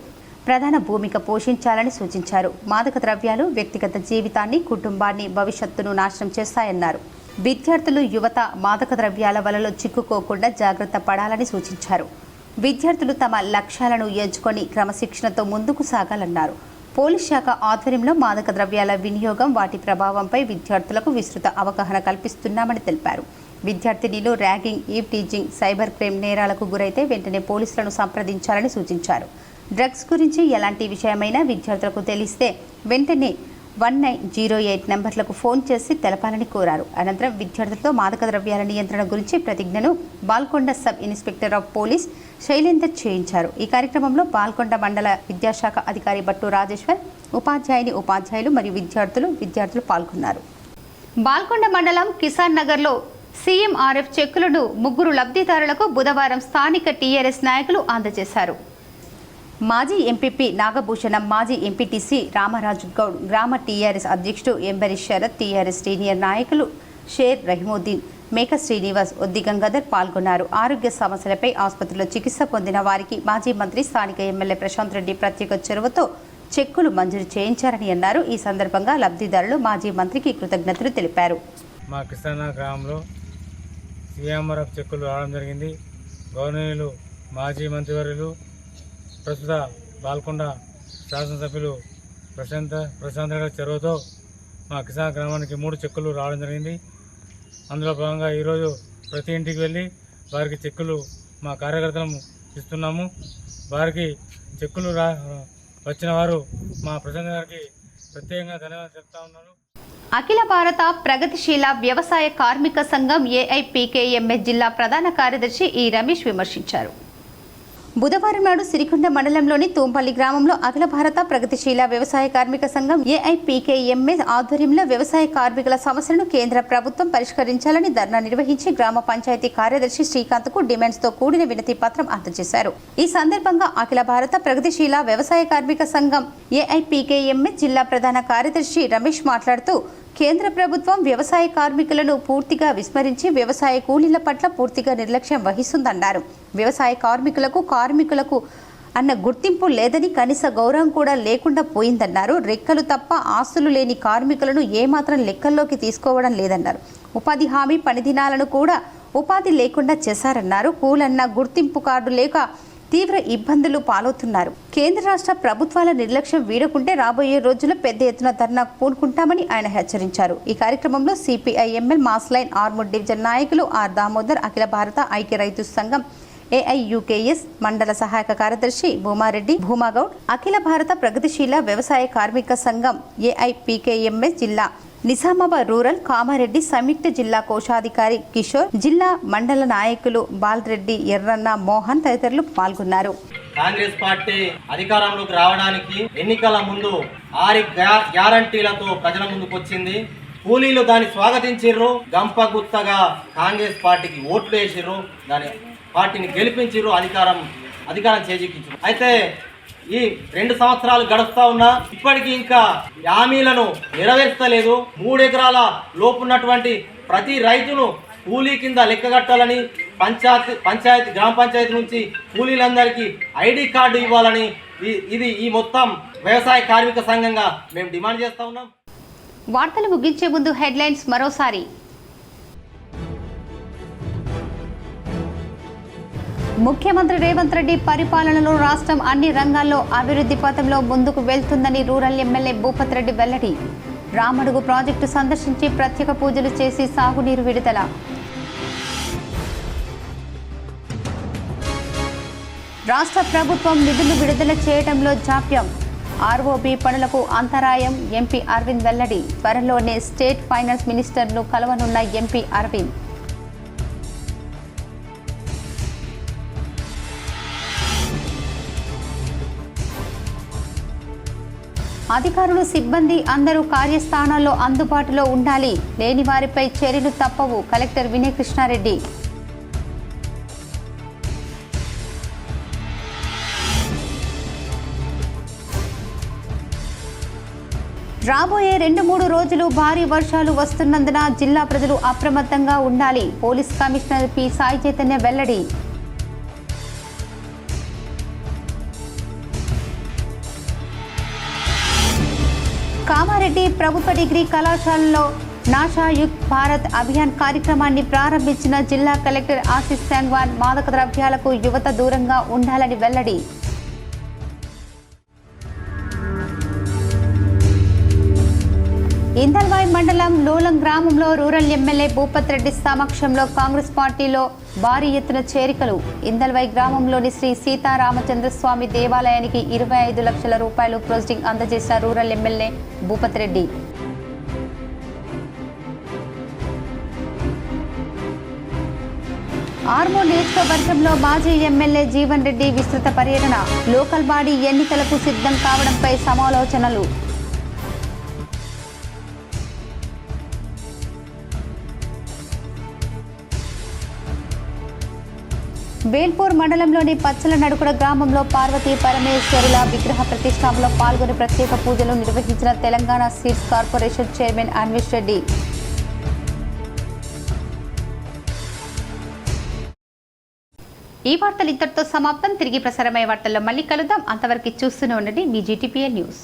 ప్రధాన భూమిక పోషించాలని సూచించారు. మాదక ద్రవ్యాలు వ్యక్తిగత జీవితాన్ని, కుటుంబాన్ని, భవిష్యత్తును నాశనం చేస్తాయన్నారు. విద్యార్థులు, యువత మాదక ద్రవ్యాల వలలో చిక్కుకోకుండా జాగ్రత్త పడాలని సూచించారు. విద్యార్థులు తమ లక్ష్యాలను ఎంచుకొని క్రమశిక్షణతో ముందుకు సాగాలన్నారు. పోలీస్ శాఖ ఆధ్వర్యంలో మాదక ద్రవ్యాల వినియోగం, వాటి ప్రభావంపై విద్యార్థులకు విస్తృత అవగాహన కల్పిస్తున్నామని తెలిపారు. విద్యార్థినిలు ragging, eve teasing, cyber crime నేరాలకు గురైతే వెంటనే పోలీసులను సంప్రదించాలని సూచించారు. డ్రగ్స్ గురించి ఎలాంటి విషయమైనా విద్యార్థులకు తెలిస్తే వెంటనే 1908 నెంబర్లకు ఫోన్ చేసి తెలపాలని కోరారు. అనంతరం విద్యార్థులతో మాదక ద్రవ్యాల నియంత్రణ గురించి ప్రతిజ్ఞను Balkonda sub inspector of police Shailender చేయించారు. ఈ కార్యక్రమంలో బాల్కొండ మండల విద్యాశాఖ అధికారి బట్టు రాజేశ్వర్, ఉపాధ్యాయులు మరియు విద్యార్థులు పాల్గొన్నారు. బాల్కొండ మండలం కిసాన్ నగర్లో సీఎంఆర్ఎఫ్ చెక్కులను 3 లబ్ధిదారులకు బుధవారం స్థానిక టీఆర్ఎస్ నాయకులు అందజేశారు. మాజీ ఎంపీపీ నాగభూషణం, మాజీ ఎంపీటీసీ రామరాజు గౌడ్, గ్రామ టీఆర్ఎస్ అధ్యక్షుడు ఎంబరి శరత్, టీఆర్ఎస్ సీనియర్ నాయకులు షేర్ రహీముద్దీన్, మేక శ్రీనివాస్, ఒద్ది గంగాధర్ పాల్గొన్నారు. ఆరోగ్య సమస్యలపై ఆసుపత్రిలో చికిత్స పొందిన వారికి మాజీ మంత్రి, స్థానిక ఎమ్మెల్యే ప్రశాంత్ రెడ్డి ప్రత్యేక చొరవతో చెక్కులు మంజూరు చేయించారని అన్నారు. ఈ సందర్భంగా లబ్ధిదారులు మాజీ మంత్రికి కృతజ్ఞతలు తెలిపారు. మా కిసానా గ్రామంలో సీఎంఆర్ఎఫ్ చెక్కులు రావడం జరిగింది. గవర్నర్లు, మాజీ మంత్రివర్యులు, ప్రస్తుత బాల్కొండ శాసనసభ్యులు ప్రశాంత్ రెడ్డి చొరవతో మా కిసాన్ గ్రామానికి 3 చెక్కులు రావడం జరిగింది. అందులో భాగంగా ఈరోజు ప్రతి ఇంటికి వెళ్ళి వారికి చెక్కులు మా కార్యకర్తలను ఇస్తున్నాము. వారికి చెక్కులు వచ్చిన వారు మా ప్రశాంత్ గారికి ప్రత్యేకంగా ధన్యవాదాలు చెప్తా ఉన్నాను. అఖిల భారత ప్రగతిశీల వ్యవసాయ కార్మిక సంఘం ఏఐపీకేఎంఎస్ జిల్లా ప్రధాన కార్యదర్శి ఈ రమేష్ విమర్శించారు. బుధవారం నాడు సిరికొండ మండలంలోని తూంపల్లి గ్రామంలో అఖిల భారత ప్రగతిశీల వ్యవసాయ కార్మిక సంఘం ఏఐపీకేఎంఎస్ ఆధ్వర్యంలో వ్యవసాయ కార్మికుల సమస్యలను కేంద్ర ప్రభుత్వం పరిష్కరించాలని ధర్నా నిర్వహించి గ్రామ పంచాయతీ కార్యదర్శి శ్రీకాంత్కు డిమాండ్స్తో కూడిన వినతి పత్రం అందజేశారు. ఈ సందర్భంగా అఖిల భారత ప్రగతిశీల వ్యవసాయ కార్మిక సంఘం ఏఐపీకేఎంఎస్ జిల్లా ప్రధాన కార్యదర్శి రమేష్ మాట్లాడుతూ కేంద్ర ప్రభుత్వం వ్యవసాయ కార్మికులను పూర్తిగా విస్మరించి వ్యవసాయ కూలీల పట్ల పూర్తిగా నిర్లక్ష్యం వహిస్తుందన్నారు. వ్యవసాయ కార్మికులకు అన్న గుర్తింపు లేదని, కనీస గౌరవం కూడా లేకుండా పోయిందన్నారు. రెక్కలు తప్ప ఆస్తులు లేని కార్మికులను ఏమాత్రం లెక్కల్లోకి తీసుకోవడం లేదన్నారు. ఉపాధి హామీ పని దినాలను కూడా ఉపాధి లేకుండా చేశారన్నారు. కూలన్న గుర్తింపు కార్డు లేక తీవ్ర ఇబ్బందులు పాలవుతున్నారు. కేంద్ర రాష్ట్ర ప్రభుత్వాల నిర్లక్ష్యం వీడకుంటే రాబోయే రోజుల్లో పెద్ద ఎత్తున ధర్నాకు పూనుకుంటామని ఆయన హెచ్చరించారు. ఈ కార్యక్రమంలో CPIML mass line Armoor division నాయకులు ఆర్ దామోదర్, అఖిల భారత ఐక్య రైతు సంఘం ఏఐయుకేఎస్ మండల సహాయక కార్యదర్శి భూమారెడ్డి, భూమాగౌడ్, అఖిల భారత ప్రగతిశీల వ్యవసాయ కార్మిక సంఘం ఏఐపీకేఎంఎస్ జిల్లా నిజామాబాద్ రూరల్ కామారెడ్డి సంయుక్త జిల్లా కోశాధికారి కిషోర్, జిల్లా మండల నాయకులు బాలరెడ్డి, ఎర్రన్న, మోహన్ తదితరులు పాల్గొన్నారు. కాంగ్రెస్ పార్టీ అధికారంలోకి రావడానికి ఎన్నికల ముందు 6 గ్యారంటీలతో ప్రజల ముందుకు వచ్చింది. కూలీలు దాన్ని స్వాగతించిర్రు, గంపగుత్తగా కాంగ్రెస్ పార్టీకి ఓట్లు వేసిర్రు, దాని పార్టీని గెలిపించిర్రు, అధికారం చేజిక్కించారు. అయితే ఈ 2 సంవత్సరాలు గడుస్తా ఉన్నా ఇప్పటికీ ఇంకా హామీలను నెరవేర్చలేదు. 3 ఎకరాల లోపున్నటువంటి ప్రతి రైతును కూలీ కింద లెక్కగట్టాలని, గ్రామ పంచాయతీ నుంచి కూలీలందరికీ ఐడి కార్డు ఇవ్వాలని ఈ మొత్తం వ్యవసాయ కార్మిక సంఘంగా మేము డిమాండ్ చేస్తా ఉన్నాం. వార్తలు ముగించే ముందు హెడ్లైన్స్ మరోసారి. ముఖ్యమంత్రి రేవంత్ రెడ్డి పరిపాలనలో రాష్ట్రం అన్ని రంగాల్లో అభివృద్ధి పథంలో ముందుకు వెళ్తుందని రూరల్ ఎమ్మెల్యే భూపత్ రెడ్డి వెల్లడి. రామడుగు ప్రాజెక్టు సందర్శించి ప్రత్యేక పూజలు చేసి సాగునీరు విడుదల. రాష్ట్ర ప్రభుత్వం నిధులు విడుదల చేయడంలో జాప్యం, ఆర్ఓబీ పనులకు అంతరాయం ఎంపీ అరవింద్ వెల్లడి. త్వరలోనే స్టేట్ ఫైనాన్స్ మినిస్టర్ను కలవనున్న ఎంపీ అరవింద్. అధికారులు, సిబ్బంది అందరూ కార్యస్థానాల్లో అందుబాటులో ఉండాలి, లేని వారిపై చర్యలు తప్పవు కలెక్టర్ వినయ్ కృష్ణారెడ్డి. రాబోయే 2-3 రోజులు భారీ వర్షాలు వస్తున్నందున జిల్లా ప్రజలు అప్రమత్తంగా ఉండాలి. Police commissioner P Sai Chaitanya వెల్లడి. కామారెడ్డి ప్రభుత్వ డిగ్రీ కళాశాలలో నాషాయుక్త్ భారత్ అభియాన్ కార్యక్రమాన్ని ప్రారంభించిన జిల్లా కలెక్టర్ ఆశీష్ సాంగ్వాన్ మాదక ద్రవ్యాలకు యువత దూరంగా ఉండాలని వెల్లడి. ఇందల్వాయి మండలం లోలం గ్రామంలో రూరల్ ఎమ్మెల్యే భూపత్ రెడ్డి సమక్షంలో కాంగ్రెస్ పార్టీలో భారీ ఎత్తున చేరికలు. ఇందల్వాయి గ్రామంలోని శ్రీ సీతారామచంద్రస్వామి దేవాలయానికి 25 లక్షల రూపాయలు ప్రొసీడింగ్ అందజేసిన రూరల్ ఎమ్మెల్యే భూపత్ రెడ్డి. ఆర్మూర్ నియోజకవర్గంలో మాజీ ఎమ్మెల్యే జీవన్ రెడ్డి విస్తృత పర్యటన. లోకల్ బాడీ ఎన్నికలకు సిద్ధం కావడంపై సమాలోచనలు. వేల్పూర్ మండలంలోని పచ్చల నడుకుడ గ్రామంలో పార్వతీ పరమేశ్వరుల విగ్రహ ప్రతిష్టాపనలో పాల్గొని ప్రత్యేక పూజలు నిర్వహించిన Telangana seeds corporation chairman Anvesh Reddy. ఈ వార్తలు ఇంతటితో సమాప్తం. తిరిగి ప్రసారమయ్యే వార్తల్లో మళ్ళీ కలుద్దాం. అంతవరకు చూస్తూనే ఉండండి మీ GTPA న్యూస్.